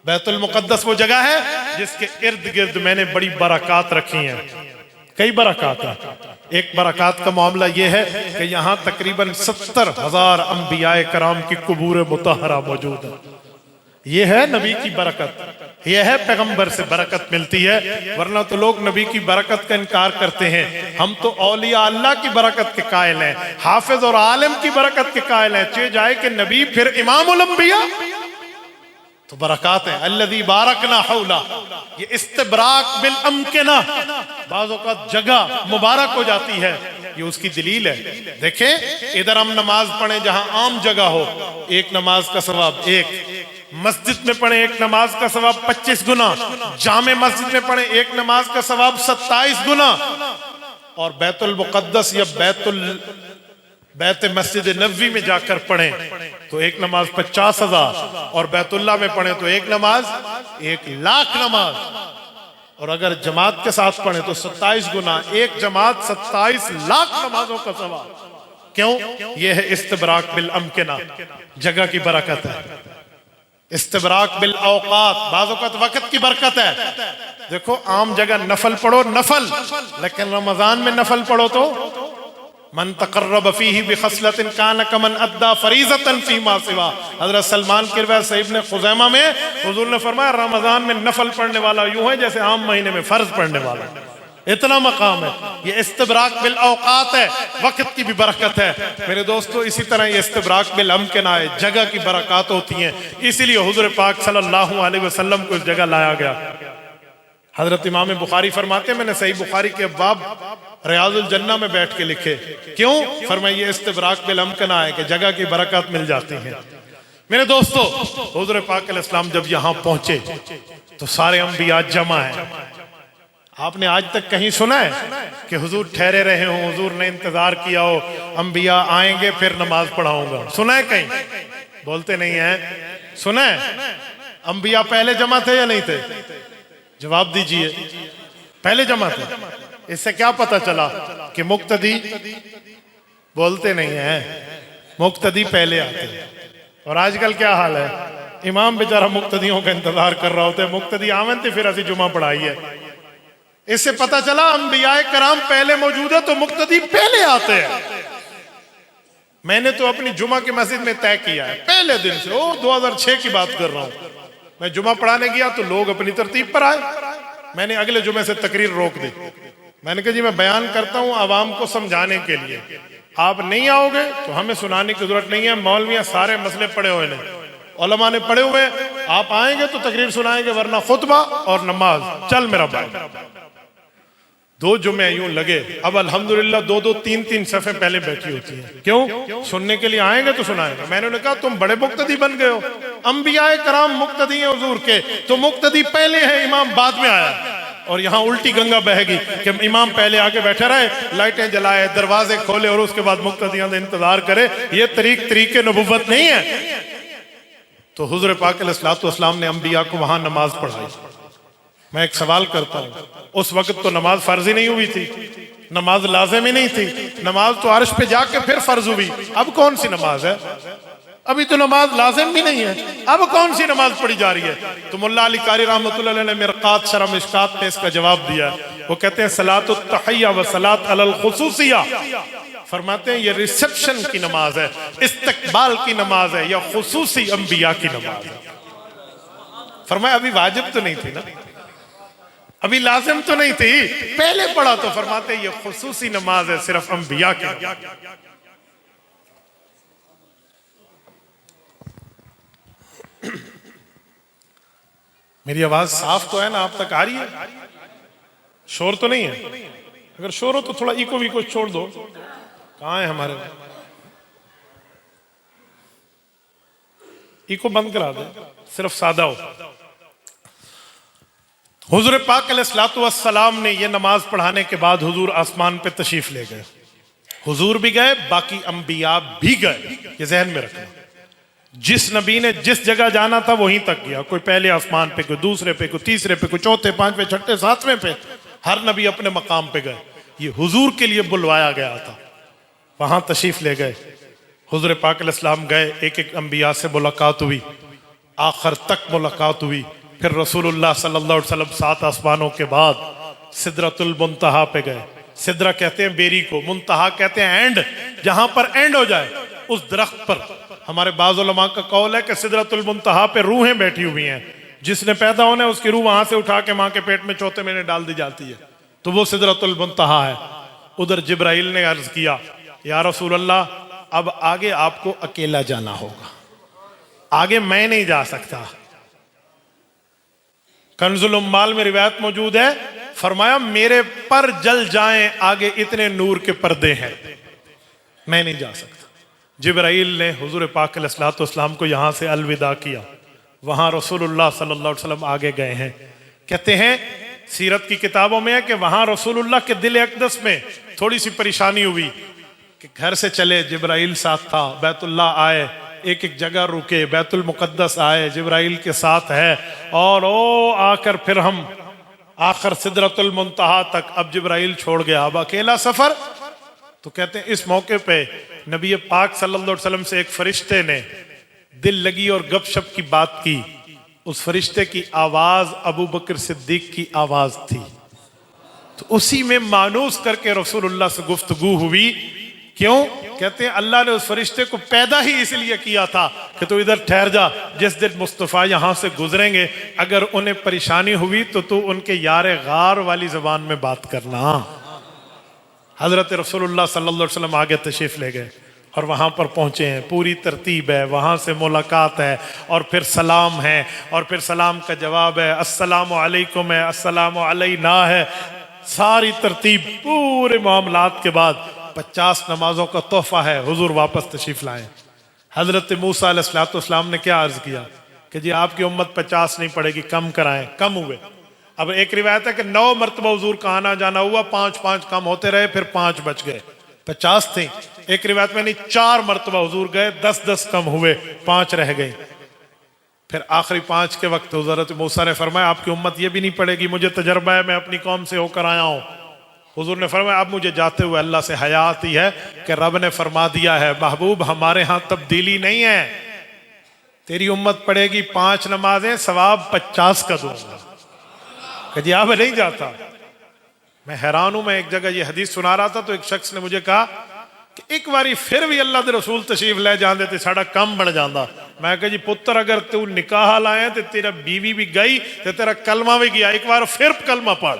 بیت المقدس وہ جگہ ہے جس کے ارد گرد میں نے بڑی برکات رکھی ہیں، کئی برکات ہیں۔ ایک برکات کا معاملہ یہ ہے کہ یہاں تقریباً 70,000 انبیاء کرام کی قبور مطہرہ موجود ہیں۔ یہ ہے نبی کی برکت، یہ ہے پیغمبر سے برکت ملتی ہے، ورنہ تو لوگ نبی کی برکت کا انکار کرتے ہیں۔ ہم تو اولیاء اللہ کی برکت کے قائل ہیں، حافظ اور عالم کی برکت کے قائل ہیں، چہ جائے کہ نبی پھر امام الانبیاء، تو برکات ہیں۔ الذی بارکنا حولہ، یہ استبراق بالامکنہ، بعض اوقات جگہ مبارک ہو جاتی ہے، یہ اس کی دلیل ہے۔ دیکھیں ادھر ہم نماز پڑھیں جہاں عام جگہ ہو، ایک نماز کا ثواب ایک، مسجد میں پڑھیں ایک نماز کا ثواب 25 گنا، جامع مسجد میں پڑھیں ایک نماز کا ثواب 27 گنا، اور بیت المقدس یا بیت مسجد نبوی میں جا کر پڑھیں تو ایک نماز 50,000، اور بیت اللہ میں پڑھیں تو ایک نماز 1,00,000 نماز، اور اگر جماعت کے ساتھ پڑھیں تو 27 گنا، ایک جماعت 27 لاکھ نمازوں کا ثواب۔ کیوں؟ یہ ہے استبراق بالامکنہ، جگہ کی برکت ہے۔ استبراق بالاوقات، بعض اوقات وقت کی برکت ہے۔ دیکھو عام جگہ نفل پڑھو نفل، لیکن رمضان میں نفل پڑھو تو من تقرب فیہ بخصلۃ کان کمن ادی فریضۃ فیما سوا۔ حضرت سلمان کی روایت صحیح ابن خزیمہ میں حضور نے فرمایا رمضان میں نفل پڑھنے والا یوں ہے جیسے عام مہینے میں فرض پڑھنے والا، اتنا مقام ہے۔ یہ استبراق بالاوقات ہے، وقت کی بھی برکت ہے میرے دوستو۔ اسی طرح یہ استبراق بالامکنہ ہے، جگہ کی برکات ہوتی ہیں، اسی لیے حضور پاک صلی اللہ علیہ وسلم کو اس جگہ لایا گیا۔ حضرت امام بخاری فرماتے ہیں میں نے صحیح بخاری کے ابواب ریاض الجنہ میں بیٹھ کے لکھے، کیوں؟ فرمایا یہ استبراق بالامکنہ ہے کہ جگہ کی برکات مل جاتی ہیں۔ میرے دوستو حضور پاک علیہ السلام جب یہاں پہنچے تو سارے انبیاء جمع ہیں۔ آپ نے آج تک کہیں سنا ہے کہ حضور ٹھہرے رہے ہوں، حضور نے انتظار کیا ہو انبیاء آئیں گے پھر نماز پڑھاؤں گا؟ سنا ہے کہیں؟ بولتے نہیں ہیں۔ سنا ہے؟ انبیاء پہلے جمع تھے یا نہیں تھے؟ جواب دیجئے، پہلے جمع تھے۔ اس سے کیا پتا چلا کہ مقتدی، بولتے نہیں ہیں، مقتدی پہلے آتے ہیں۔ اور آج کل کیا حال ہے، امام بیچارہ مقتدیوں کا انتظار کر رہا ہوتے ہیں، مقتدی آمن تھے پھر اسی جمعہ پڑھائی ہے۔ اس سے پتا چلا انبیاء کرام پہلے موجود ہے تو مقتدی پہلے آتے ہیں۔ میں نے تو اپنی جمعہ کی مسجد میں طے کیا ہے پہلے دن سے، 2006 کی بات کر رہا ہوں، میں جمعہ پڑھانے گیا تو لوگ اپنی ترتیب پر آئے، میں نے اگلے جمعے سے تقریر روک دی۔ میں نے کہا جی میں بیان کرتا ہوں عوام کو سمجھانے کے لیے، آپ نہیں آؤ گے تو ہمیں سنانے کی ضرورت نہیں ہے، مولویاں سارے مسئلے پڑے ہوئے ہیں، علماء نے پڑھے ہوئے، آپ آئیں گے تو تقریر سنائیں گے ورنہ خطبہ اور نماز۔ چل میرا بھائی، 2 جمعے یوں لگے، اب الحمدللہ 2 3 صفیں پہلے بیٹھی ہوتی ہیں، کیوں؟ سننے کے لیے آئیں گے تو سنائیں گے۔ میں نے کہا تم بڑے مقتدی بن گئے ہو، انبیاء کرام مقتدی ہیں حضور کے، تو مقتدی پہلے ہے امام بعد میں آیا، اور یہاں الٹی گنگا بہے گی کہ امام پہلے آگے بیٹھے رہے، لائٹیں جلائے، دروازے کھولے اور اس کے بعد مقتدیاں نے انتظار کرے، یہ طریق نبوت نہیں ہے۔ تو حضور پاک علیہ الصلوۃ والسلام نے انبیاء کو وہاں نماز پڑھائی، میں ایک سوال کرتا ہوں، اس وقت تو نماز فرض ہی نہیں ہوئی تھی، نماز لازم ہی نہیں تھی، نماز تو عرش پہ جا کے پھر فرض ہوئی، اب کون سی نماز ہے؟ ابھی تو نماز لازم بھی نہیں ہے، اب کون سی نماز پڑھی جا رہی ہے؟ تو مولا علی قاری رحمۃ اللہ علیہ نے مرقات شرح مشکات میں اس کا جواب دیا، وہ کہتے ہیں صلاۃ التحیہ و صلاۃ علی الخصوصیہ، فرماتے ہیں یہ ریسپشن کی نماز ہے، استقبال کی نماز ہے، یا خصوصی انبیاء کی نماز ہے۔ فرمایا ابھی واجب تو نہیں تھی نا، ابھی لازم تو نہیں تھی، پہلے پڑھا تو فرماتے ہیں یہ خصوصی نماز ہے، صرف انبیاء کی نماز۔ میری آواز صاف تو ہے نا، آپ تک آ رہی ہے؟ شور تو نہیں ہے؟ اگر شور ہو تو تھوڑا ایکو ویکو چھوڑ دو، کہاں ہے ہمارے؟ ایکو بند کرا دیں، صرف سادہ ہو۔ حضور پاک علیہ الصلوۃ والسلام نے یہ نماز پڑھانے کے بعد حضور آسمان پہ تشریف لے گئے، حضور بھی گئے، باقی انبیاء بھی گئے، یہ ذہن میں رکھنا۔ جس نبی نے جس جگہ جانا تھا وہیں تک گیا، کوئی پہلے آسمان پہ، کوئی دوسرے پہ، کوئی تیسرے پہ، کوئی چوتھے، پانچویں، چھٹے، ساتویں پہ، ہر نبی اپنے مقام پہ گئے۔ یہ حضور کے لیے بلوایا گیا تھا، وہاں تشریف لے گئے۔ حضور پاک علیہ السلام گئے، ایک ایک انبیاء سے ملاقات ہوئی، آخر تک ملاقات ہوئی۔ پھر رسول اللہ صلی اللہ علیہ وسلم 7 آسمانوں کے بعد سدرۃ المنتہا پہ گئے۔ سدرہ کہتے ہیں بیری کو، منتہا کہتے ہیں اینڈ، جہاں پر اینڈ ہو جائے اس درخت پر۔ ہمارے بعض علماء کا قول ہے کہ سدرۃ المنتہا پہ روحیں بیٹھی ہوئی ہیں، جس نے پیدا ہونا ہے اس کی روح وہاں سے اٹھا کے ماں کے پیٹ میں چوتھے مہینے ڈال دی جاتی ہے، تو وہ سدرۃ المنتہا ہے۔ ادھر جبرائیل نے عرض کیا، یا رسول اللہ اب آگے آپ کو اکیلا جانا ہوگا، آگے میں نہیں جا سکتا۔ کنز الاموال میں روایت موجود ہے، فرمایا میرے پر جل جائیں، آگے اتنے نور کے پردے ہیں، میں نہیں جا سکتا۔ جبرائیل نے حضور پاک علیہ الصلوۃ والسلام کو یہاں سے الوداع کیا، وہاں رسول اللہ صلی اللہ علیہ وسلم آگے گئے ہیں۔ کہتے ہیں سیرت کی کتابوں میں ہے کہ وہاں رسول اللہ کے دل اقدس میں تھوڑی سی پریشانی ہوئی کہ گھر سے چلے، جبرائیل ساتھ تھا، بیت اللہ آئے، ایک ایک جگہ رکے، بیت المقدس آئے، جبرائیل کے ساتھ ہے، اور آ کر پھر ہم آخر سدرۃ المنتہا تک، اب جبرائیل چھوڑ گیا، اب اکیلا سفر۔ تو کہتے ہیں اس موقع پہ نبی پاک صلی اللہ علیہ وسلم سے ایک فرشتے نے دل لگی اور گپ شپ کی بات کی، اس فرشتے کی آواز ابو بکر صدیق کی آواز تھی، تو اسی میں مانوس کر کے رسول اللہ سے گفتگو ہوئی۔ کیوں؟ کہتے ہیں اللہ نے اس فرشتے کو پیدا ہی اس لیے کیا تھا کہ تو ادھر ٹھہر جا، جس دن مصطفیٰ یہاں سے گزریں گے اگر انہیں پریشانی ہوئی تو ان کے یار غار والی زبان میں بات کرنا۔ حضرت رسول اللہ صلی اللہ علیہ وسلم آگے تشریف لے گئے اور وہاں پر پہنچے ہیں، پوری ترتیب ہے، وہاں سے ملاقات ہے، اور پھر سلام ہے، اور پھر سلام کا جواب ہے، السلام علیکم ہے، السلام علینا ہے، ساری ترتیب پورے معاملات کے بعد 50 نمازوں کا تحفہ ہے، حضور واپس تشریف لائیں۔ حضرت موسیٰ علیہ السلام نے کیا عرض کیا کہ جی آپ کی امت 50 نہیں پڑے گی، کم کرائیں، کم ہوئے۔ اب ایک روایت ہے کہ 9 مرتبہ حضور کا آنا جانا ہوا، 5 کم ہوتے رہے، پھر 5 بچ گئے، 50 تھیں۔ ایک روایت میں نہیں 4 مرتبہ حضور گئے، 10 کم ہوئے، 5 رہ گئے۔ پھر آخری 5 کے وقت حضرت موسیٰ نے فرمایا آپ کی امت یہ بھی نہیں پڑے گی، مجھے تجربہ ہے، میں اپنی قوم سے ہو کر آیا ہوں۔ حضور نے فرمایا اب مجھے جاتے ہوئے اللہ سے حیا آتی ہے کہ رب نے فرما دیا ہے محبوب ہمارے ہاں تبدیلی نہیں ہے، تیری امت پڑھے گی 5 نمازیں، ثواب 50 کا دوں گا۔ کہ جی اب نہیں جاتا۔ میں حیران ہوں، میں ایک جگہ یہ حدیث سنا رہا تھا تو ایک شخص نے مجھے کہا کہ ایک باری پھر بھی اللہ دے رسول تشریف لے جاندے تے ساڑا کم بڑھ جاندہ۔ میں کہا جی پتر اگر تو نکاح لائے تے تیرا بیوی بھی گئی تے تیرا کلمہ بھی گیا، ایک بار پھر کلمہ پڑھ۔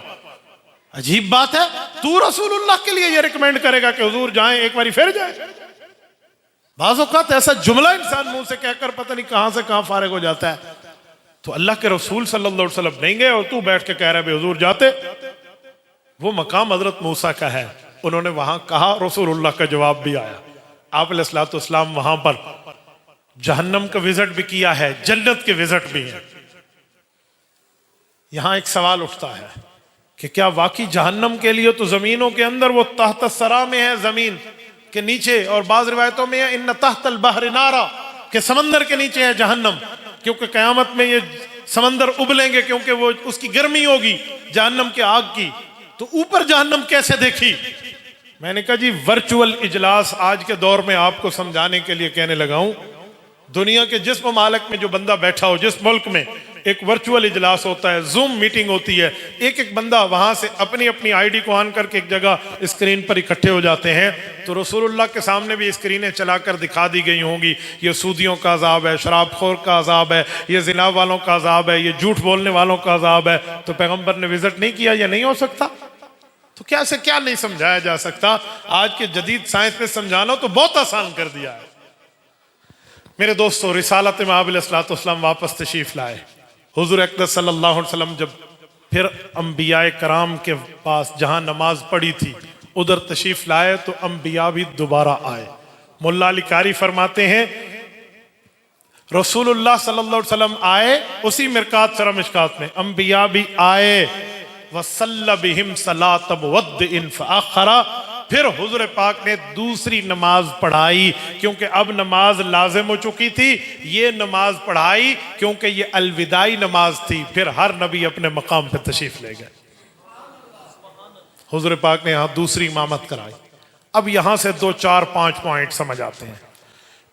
عجیب بات ہے، تو رسول اللہ کے لیے یہ ریکمینڈ کرے گا کہ حضور جائیں، ایک باری پھر جائیں۔ بعض اوقات ایسا جملہ انسان منہ سے کہہ کر پتہ نہیں کہاں سے کہاں فارغ ہو جاتا ہے۔ تو اللہ کے رسول صلی اللہ علیہ وسلم نہیں گئے اور تو بیٹھ کے کہہ رہے بے حضور جاتے۔ وہ مقام حضرت موسیٰ کا ہے، انہوں نے وہاں کہا، رسول اللہ کا جواب بھی آیا۔ آپ علیہ السلام وہاں پر جہنم کا وزٹ بھی کیا ہے، جنت کے وزٹ بھی ہیں۔ یہاں ایک سوال اٹھتا ہے کہ کیا واقعی جہنم کے لیے تو زمینوں کے اندر وہ تحت الثری میں ہے، زمین کے نیچے، اور بعض روایتوں میں ہے ان تحت البحر نارا، کہ سمندر کے نیچے ہے جہنم، کیونکہ قیامت میں یہ سمندر ابلیں گے کیونکہ وہ اس کی گرمی ہوگی جہنم کے آگ کی، تو اوپر جہنم کیسے دیکھی؟ میں نے کہا جی ورچوئل اجلاس آج کے دور میں آپ کو سمجھانے کے لیے کہنے لگا ہوں۔ دنیا کے جس ممالک میں جو بندہ بیٹھا ہو، جس ملک میں ایک ورچوئل اجلاس ہوتا ہے، زوم میٹنگ ہوتی ہے، ایک ایک بندہ وہاں سے اپنی اپنی آئی ڈی کو آن کر کے ایک جگہ اسکرین پر اکٹھے ہو جاتے ہیں، تو رسول اللہ کے سامنے بھی اسکرینیں چلا کر دکھا دی گئی ہوں گی، یہ سودیوں کا عذاب ہے، شراب خور کا عذاب ہے، یہ زنا والوں کا عذاب ہے، یہ جھوٹ بولنے والوں کا عذاب ہے۔ تو پیغمبر نے وزٹ نہیں کیا؟ یہ نہیں ہو سکتا؟ تو کیا سے کیا نہیں سمجھایا جا سکتا؟ آج کے جدید سائنس نے سمجھانا تو بہت آسان کر دیا ہے۔ میرے دوستو، رسالت مآب علیہ الصلوۃ والسلام واپس تشریف لائے۔ حضور اقدس صلی اللہ علیہ وسلم جب پھر انبیاء کرام کے پاس جہاں نماز پڑھی تھی ادھر تشریف لائے تو انبیاء بھی دوبارہ آئے۔ ملا علی قاری فرماتے ہیں رسول اللہ صلی اللہ علیہ وسلم آئے اسی مرکات سرہ مشکات میں، انبیاء بھی آئے، وَصَلَّ بِهِمْ صَلَاةَ مُوَدِّئٍ فَآخَرَ، پھر حضور پاک نے دوسری نماز پڑھائی، کیونکہ اب نماز لازم ہو چکی تھی، یہ نماز پڑھائی کیونکہ یہ الوداعی نماز تھی، پھر ہر نبی اپنے مقام پہ تشریف لے گئے۔ حضور پاک نے یہاں دوسری امامت کرائی۔ اب یہاں سے 2 4 5 پوائنٹ سمجھ آتے ہیں۔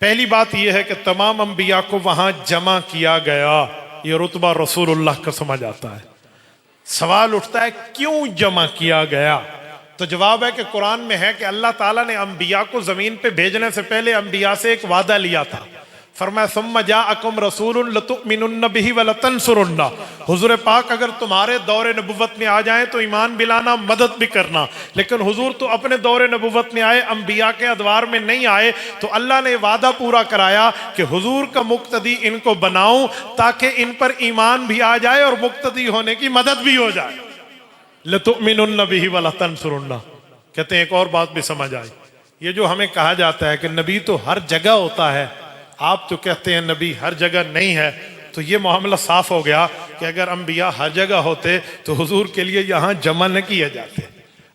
پہلی بات یہ ہے کہ تمام انبیاء کو وہاں جمع کیا گیا، یہ رتبہ رسول اللہ کا سمجھ آتا ہے۔ سوال اٹھتا ہے کیوں جمع کیا گیا؟ تو جواب ہے کہ قرآن میں ہے کہ اللہ تعالیٰ نے انبیاء کو زمین پہ بھیجنے سے پہلے انبیاء سے ایک وعدہ لیا تھا۔ فرمایا ثم جاءکم رسول لتؤمنن بہ ولتنصرنہ، حضور پاک اگر تمہارے دور نبوت میں آ جائیں تو ایمان بلانا، مدد بھی کرنا، لیکن حضور تو اپنے دور نبوت میں آئے، انبیاء کے ادوار میں نہیں آئے، تو اللہ نے وعدہ پورا کرایا کہ حضور کا مقتدی ان کو بناؤں تاکہ ان پر ایمان بھی آ جائے اور مقتدی ہونے کی مدد بھی ہو جائے۔ لتؤمنن بہ ولتنصرنہ، کہتے ہیں ایک اور بات بھی سمجھ آئی، یہ جو ہمیں کہا جاتا ہے کہ نبی تو ہر جگہ ہوتا ہے، آپ تو کہتے ہیں نبی ہر جگہ نہیں ہے، تو یہ معاملہ صاف ہو گیا کہ اگر انبیاء ہر جگہ ہوتے تو حضور کے لیے یہاں جمع نہ کیے جاتے۔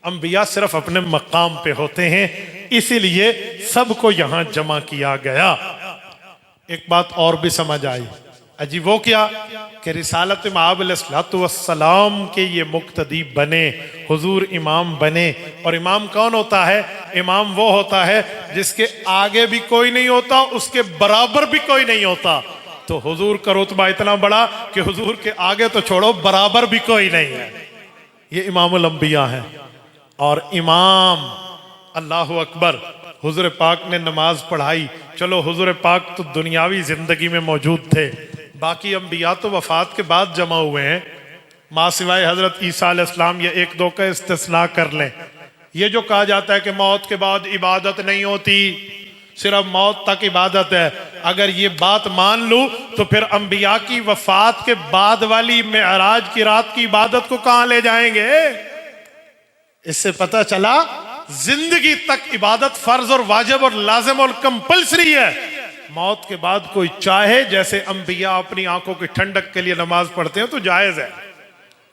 انبیاء صرف اپنے مقام پہ ہوتے ہیں، اسی لیے سب کو یہاں جمع کیا گیا۔ ایک بات اور بھی سمجھ آئی، جی وہ کیا کہ رسالت مآب علیہ الصلوۃ والسلام کے یہ مقتدی بنے، حضور امام بنے۔ اور امام کون ہوتا ہے؟ امام وہ ہوتا ہے جس کے آگے بھی کوئی نہیں ہوتا، اس کے برابر بھی کوئی نہیں ہوتا۔ تو حضور کا رتبہ اتنا بڑا کہ حضور کے آگے تو چھوڑو، برابر بھی کوئی نہیں ہے۔ یہ امام الانبیاء ہیں۔ اور امام، اللہ اکبر، حضور پاک نے نماز پڑھائی۔ چلو حضور پاک تو دنیاوی زندگی میں موجود تھے، باقی انبیاء تو وفات کے بعد جمع ہوئے ہیں، ماں سوائے حضرت عیسیٰ علیہ السلام یا 1 2 کا استثناء کر لیں۔ یہ جو کہا جاتا ہے کہ موت کے بعد عبادت نہیں ہوتی، صرف موت تک عبادت ہے، اگر یہ بات مان لوں تو پھر انبیاء کی وفات کے بعد والی معراج کی رات کی عبادت کو کہاں لے جائیں گے؟ اس سے پتہ چلا زندگی تک عبادت فرض اور واجب اور لازم اور کمپلسری ہے۔ موت کے بعد کوئی چاہے جیسے انبیاء اپنی آنکھوں کی ٹھنڈک کے لیے نماز پڑھتے ہیں تو جائز ہے،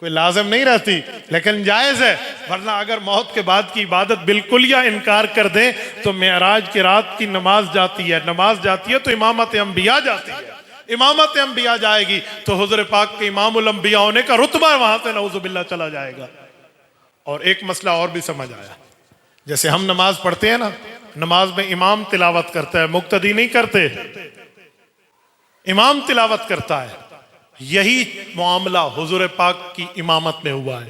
کوئی لازم نہیں رہتی لیکن جائز ہے۔ ورنہ اگر موت کے بعد کی عبادت بالکل یا انکار کر دیں تو معراج کی رات کی نماز جاتی ہے، نماز جاتی ہے تو امامت انبیاء جاتی ہے، امامت انبیاء جائے گی تو حضور پاک کے امام الانبیاء ہونے کا رتبہ وہاں سے نعوذ باللہ چلا جائے گا۔ اور ایک مسئلہ اور بھی سمجھ آیا، جیسے ہم نماز پڑھتے ہیں نا، نماز میں امام تلاوت کرتا ہے، مقتدی نہیں کرتے، امام تلاوت کرتا ہے۔ یہی معاملہ حضور پاک کی امامت میں ہوا ہے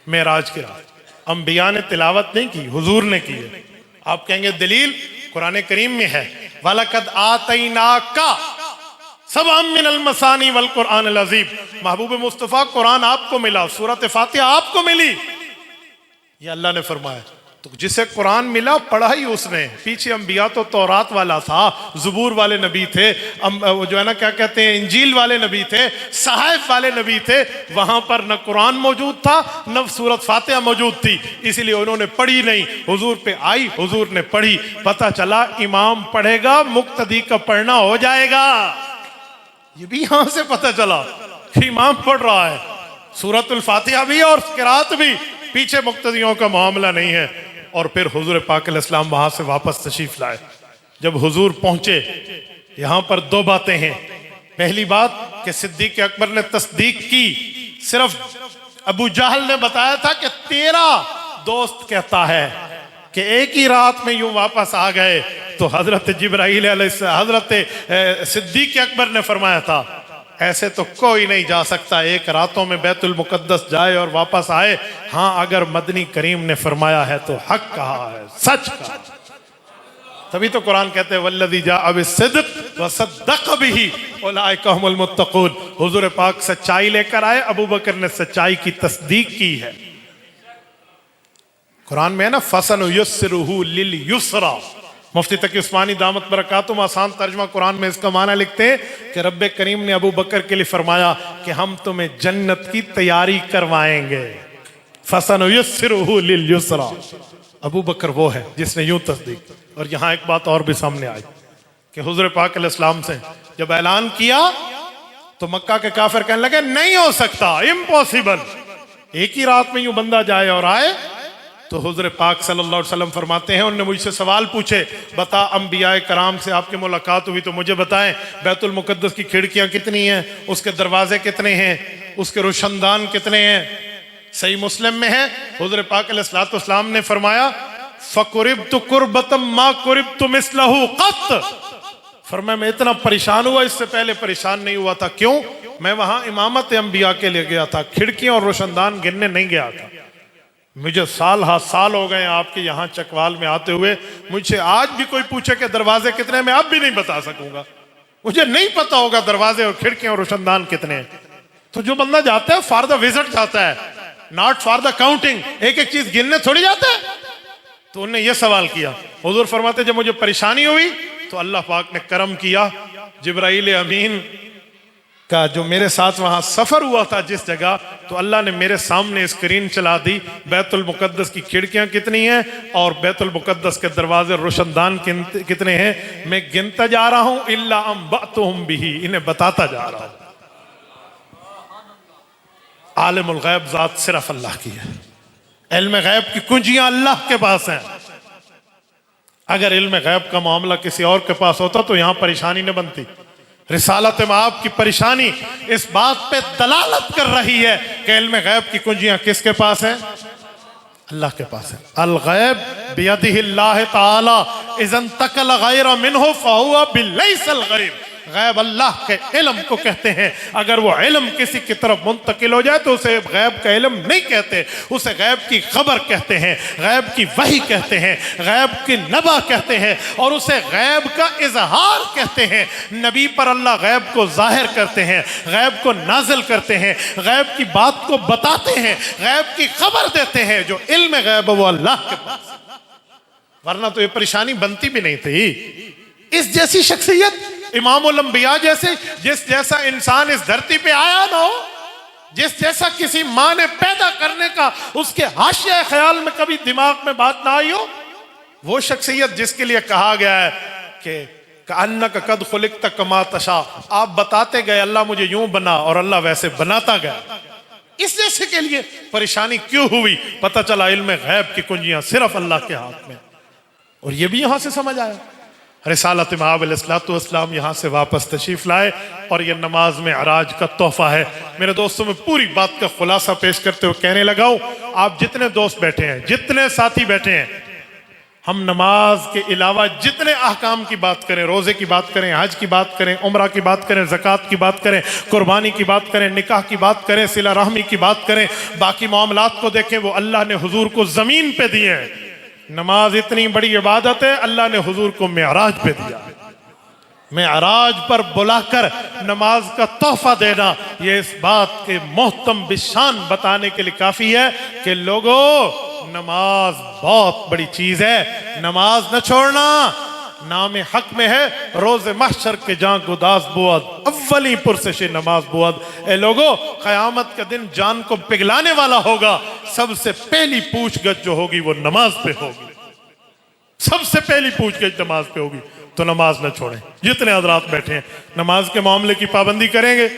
معراج کے رات۔ انبیاء نے تلاوت نہیں کی، حضور نے کی ہے۔ آپ کہیں گے دلیل قرآن کریم میں ہے، وَلَقَدْ آتَيْنَاكَ سَبْعًا مِّنَ الْمَثَانِي وَالْقُرْآنِ الْعَظِيمِ، محبوب مصطفیٰ قرآن آپ کو ملا، سورۃ فاتحہ آپ کو ملی، یہ اللہ نے فرمایا۔ تو جسے قرآن ملا پڑھا ہی اس نے، پیچھے انبیاء تو تورات والا تھا، زبور والے نبی تھے، جو ہے نا کیا کہتے ہیں انجیل والے نبی تھے، صحائف والے نبی تھے، وہاں پر نہ قرآن موجود تھا نہ سورۃ فاتحہ موجود تھی، اس لیے انہوں نے پڑھی نہیں، حضور پہ آئی، حضور نے پڑھی، پتہ چلا امام پڑھے گا مقتدی کا پڑھنا ہو جائے گا۔ یہ بھی یہاں سے پتہ چلا کہ امام پڑھ رہا ہے، سورۃ الفاتحہ بھی اور قرات بھی، پیچھے مقتدیوں کا معاملہ نہیں ہے۔ اور پھر حضور پاک علیہ السلام وہاں سے واپس تشریف لائے۔ جب حضور پہنچے، یہاں پر 2 باتیں ہیں، پہلی بات کہ صدیق اکبر نے تصدیق کی، صرف ابو جہل نے بتایا تھا کہ تیرا دوست کہتا ہے کہ ایک ہی رات میں یوں واپس آ گئے، تو حضرت جبرائیل علیہ السلام، حضرت صدیق اکبر نے فرمایا تھا ایسے تو کوئی نہیں جا سکتا، ایک راتوں میں بیت المقدس جائے اور واپس آئے۔ ہاں اگر مدنی کریم نے فرمایا ہے تو حق کہا ہے، سچ کہا۔ تبھی تو قرآن کہتے ہیں والذی جاء بالصدق وصدق بہ اولئک ھم المتقون۔ حضور پاک سچائی لے کر آئے، ابو بکر نے سچائی کی تصدیق کی ہے۔ قرآن میں ہے نا فَسَنُيَسِّرُهُ لِلْيُسْرَى۔ مفتی تقی عثمانی دامت برکاتہم آسان ترجمہ قرآن میں اس کا معنی لکھتے ہیں کہ رب کریم نے ابو بکر کے لیے فرمایا کہ ہم تمہیں جنت کی تیاری کروائیں گے۔ فَسَنُيَسِّرُهُ لِلْيُسْرَى۔ ابو بکر وہ ہے جس نے یوں تصدیق۔ اور یہاں ایک بات اور بھی سامنے آئی کہ حضور پاک علیہ السلام سے جب اعلان کیا تو مکہ کے کافر کہنے لگے نہیں ہو سکتا، امپاسبل، ایک ہی رات میں یوں بندہ جائے اور آئے۔ تو حضور پاک صلی اللہ علیہ وسلم فرماتے ہیں انہوں نے مجھ سے سوال پوچھے، بتا انبیاء کرام سے آپ کی ملاقات ہوئی تو مجھے بتائیں بیت المقدس کی کھڑکیاں کتنی ہیں، اس کے دروازے کتنے ہیں، اس کے روشندان کتنے ہیں؟ صحیح مسلم میں ہے حضور پاک علیہ الصلوۃ والسلام نے فرمایا فَقُرِبْتُ قُرْبَةً مَا قُرِبْتُ مِثْلَهُ قَطْ۔ فرمایا میں اتنا پریشان ہوا، اس سے پہلے پریشان نہیں ہوا تھا۔ کیوں؟ میں وہاں امامت انبیاء کے لیے گیا تھا، کھڑکیاں اور روشندان گننے نہیں گیا تھا۔ مجھے سال ہو گئے آپ کے یہاں چکوال میں آتے ہوئے، مجھ سے آج بھی کوئی پوچھے کہ دروازے کتنے، میں اب بھی نہیں بتا سکوں گا، مجھے نہیں پتا ہوگا دروازے اور کھڑکیاں اور روشندان کتنے ہیں۔ تو جو بندہ جاتا ہے فار دا وزٹ جاتا ہے، ناٹ فار دا کاؤنٹنگ، ایک ایک چیز گننے تھوڑی جاتا ہے۔ تو انہوں نے یہ سوال کیا، حضور فرماتے جب مجھے پریشانی ہوئی تو اللہ پاک نے کرم کیا، جبرائیل امین کا جو میرے ساتھ وہاں سفر ہوا تھا جس جگہ، تو اللہ نے میرے سامنے اسکرین چلا دی بیت المقدس کی کھڑکیاں کتنی ہیں اور بیت المقدس کے دروازے روشندان کتنے ہیں۔ میں گنتا جا رہا ہوں الا انبأتہم بہ، انہیں بتاتا جا رہا ہوں۔ عالم الغیب ذات صرف اللہ کی ہے، علم غیب کی کنجیاں اللہ کے پاس ہیں۔ اگر علم غیب کا معاملہ کسی اور کے پاس ہوتا تو یہاں پریشانی نہ بنتی۔ رسالت مآب کی پریشانی اس بات پہ دلالت کر رہی ہے کہ علم غیب کی کنجیاں کس کے پاس ہیں؟ اللہ کے پاس ہے۔ الغیب بیدہ اللہ تعالی اذا انتقل غیر منہ فہو بلیس الغیب۔ غیب اللہ کے علم کو کہتے ہیں، اگر وہ علم کسی کی طرف منتقل ہو جائے تو اسے غیب کا علم نہیں کہتے، اسے غیب کی خبر کہتے ہیں، غیب کی وحی کہتے ہیں، غیب کی نبا کہتے ہیں، اور اسے غیب کا اظہار کہتے ہیں۔ نبی پر اللہ غیب کو ظاہر کرتے ہیں، غیب کو نازل کرتے ہیں، غیب کی بات کو بتاتے ہیں، غیب کی خبر دیتے ہیں۔ جو علم غیب وہ اللہ کے پاس، ورنہ تو یہ پریشانی بنتی بھی نہیں تھی۔ اس جیسی شخصیت امام الانبیاء جیسے، جس جیسا انسان اس دھرتی پہ آیا نہ ہو، جس جیسا کسی ماں نے پیدا کرنے کا اس کے حاشیہ خیال میں کبھی دماغ میں بات نہ آئی ہو، وہ شخصیت جس کے لیے کہا گیا ہے کہ کأنک قد خلقت کما تشاء، آپ بتاتے گئے اللہ مجھے یوں بنا اور اللہ ویسے بناتا گیا۔ اس جیسے کے لیے پریشانی کیوں ہوئی؟ پتہ چلا علم غیب کی کنجیاں صرف اللہ کے ہاتھ میں۔ اور یہ بھی یہاں سے سمجھ آیا۔ رسالت مآب علیہ الصلوۃ والسلام یہاں سے واپس تشریف لائے اور یہ نماز معراج کا تحفہ ہے۔ میرے دوستوں میں پوری بات کا خلاصہ پیش کرتے ہوئے کہنے لگا ہوں، آپ جتنے دوست بیٹھے ہیں، جتنے ساتھی بیٹھے ہیں، ہم نماز کے علاوہ جتنے احکام کی بات کریں، روزے کی بات کریں، حج کی بات کریں، عمرہ کی بات کریں، زکوٰۃ کی بات کریں، قربانی کی بات کریں، نکاح کی بات کریں، صلہ رحمی کی بات کریں، باقی معاملات کو دیکھیں، وہ اللہ نے حضور کو زمین پہ دیے ہیں۔ نماز اتنی بڑی عبادت ہے، اللہ نے حضور کو معراج پہ دیا۔ معراج پر بلا کر نماز کا تحفہ دینا، یہ اس بات کے محتم بشان بتانے کے لیے کافی ہے کہ لوگوں نماز بہت بڑی چیز ہے، نماز نہ چھوڑنا۔ نام حق میں ہے روز محشر کے جان گداز بود، اولی پرسش نماز بود۔ اے لوگو، قیامت کا دن جان کو پگلانے والا ہوگا، سب سے پہلی پوچھ گچھ جو ہوگی وہ نماز پہ ہوگی، سب سے پہلی پوچھ گچھ نماز پہ ہوگی۔ تو نماز نہ چھوڑیں۔ جتنے حضرات بیٹھے ہیں نماز کے معاملے کی پابندی کریں گے،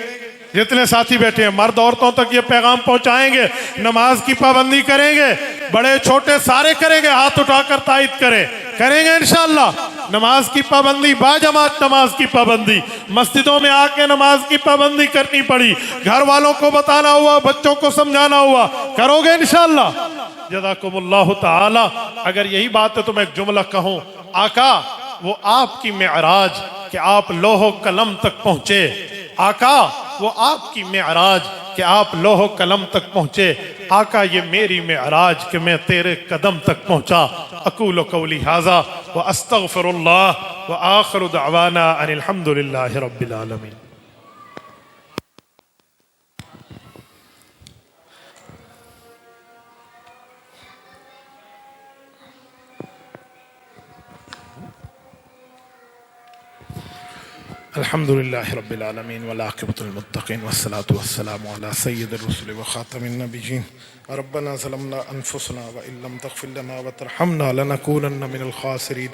جتنے ساتھی بیٹھے ہیں مرد عورتوں تک یہ پیغام پہنچائیں گے، نماز کی پابندی کریں گے، بڑے چھوٹے سارے کریں گے، ہاتھ اٹھا کر تائید کریں گے انشاءاللہ۔ نماز کی پابندی، باجماعت نماز کی پابندی، مسجدوں میں آ کے نماز کی پابندی کرنی پڑی، گھر والوں کو بتانا ہوا، بچوں کو سمجھانا ہوا، کرو گے انشاءاللہ؟ جزاکم اللہ تعالی۔ اگر یہی بات ہے تو میں ایک جملہ کہوں، آقا وہ آپ کی معراج کہ آپ لوح و قلم تک پہنچے، آقا وہ آپ کی معراج کہ آپ لوح و قلم تک پہنچے، آقا یہ میری معراج کہ میں تیرے قدم تک پہنچا۔ اقول قولی ھذا واستغفر اللہ وآخر دعوانا ان الحمد للہ رب العالمین۔ الحمد لله رب العالمين والعاقبة للمتقين والصلاة والسلام على سيد الرسل وخاتم النبيين ربنا ظلمنا أنفسنا وإن لم تغفر لنا وترحمنا لنكونن من الخاسرين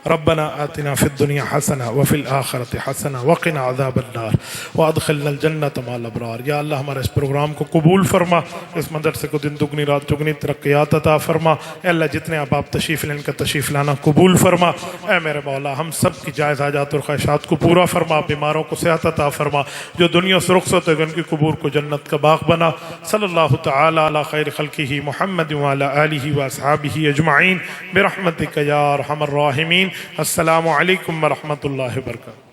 ربنا آتنا في الدنيا حسنة وفي الآخرة حسنة وقنا عذاب النار وادخلنا الجنة مع الأبرار۔ یا اللہ ہمارے اس پروگرام کو قبول فرما، اس مدرسے کو دن دگنی رات چگنی ترقیات عطا فرما۔ اے اللہ جتنے احباب تشریف لیں ان کا تشریف لانا قبول فرما۔ اے میرے مولا ہم سب کی جائز حاجات اور خواہشات کو پورا فرما، بیماروں کو صحت عطا فرما، جو دنیا سے رخصت ہے ان کی قبور کو جنت کا باغ بنا۔ صلی اللہ تعالی علی خیر خلقہ محمد وعلی آلہ واصحابہ اجمعین برحمتک یا ارحم الراحمین۔ السلام علیکم ورحمۃ اللہ وبرکاتہ۔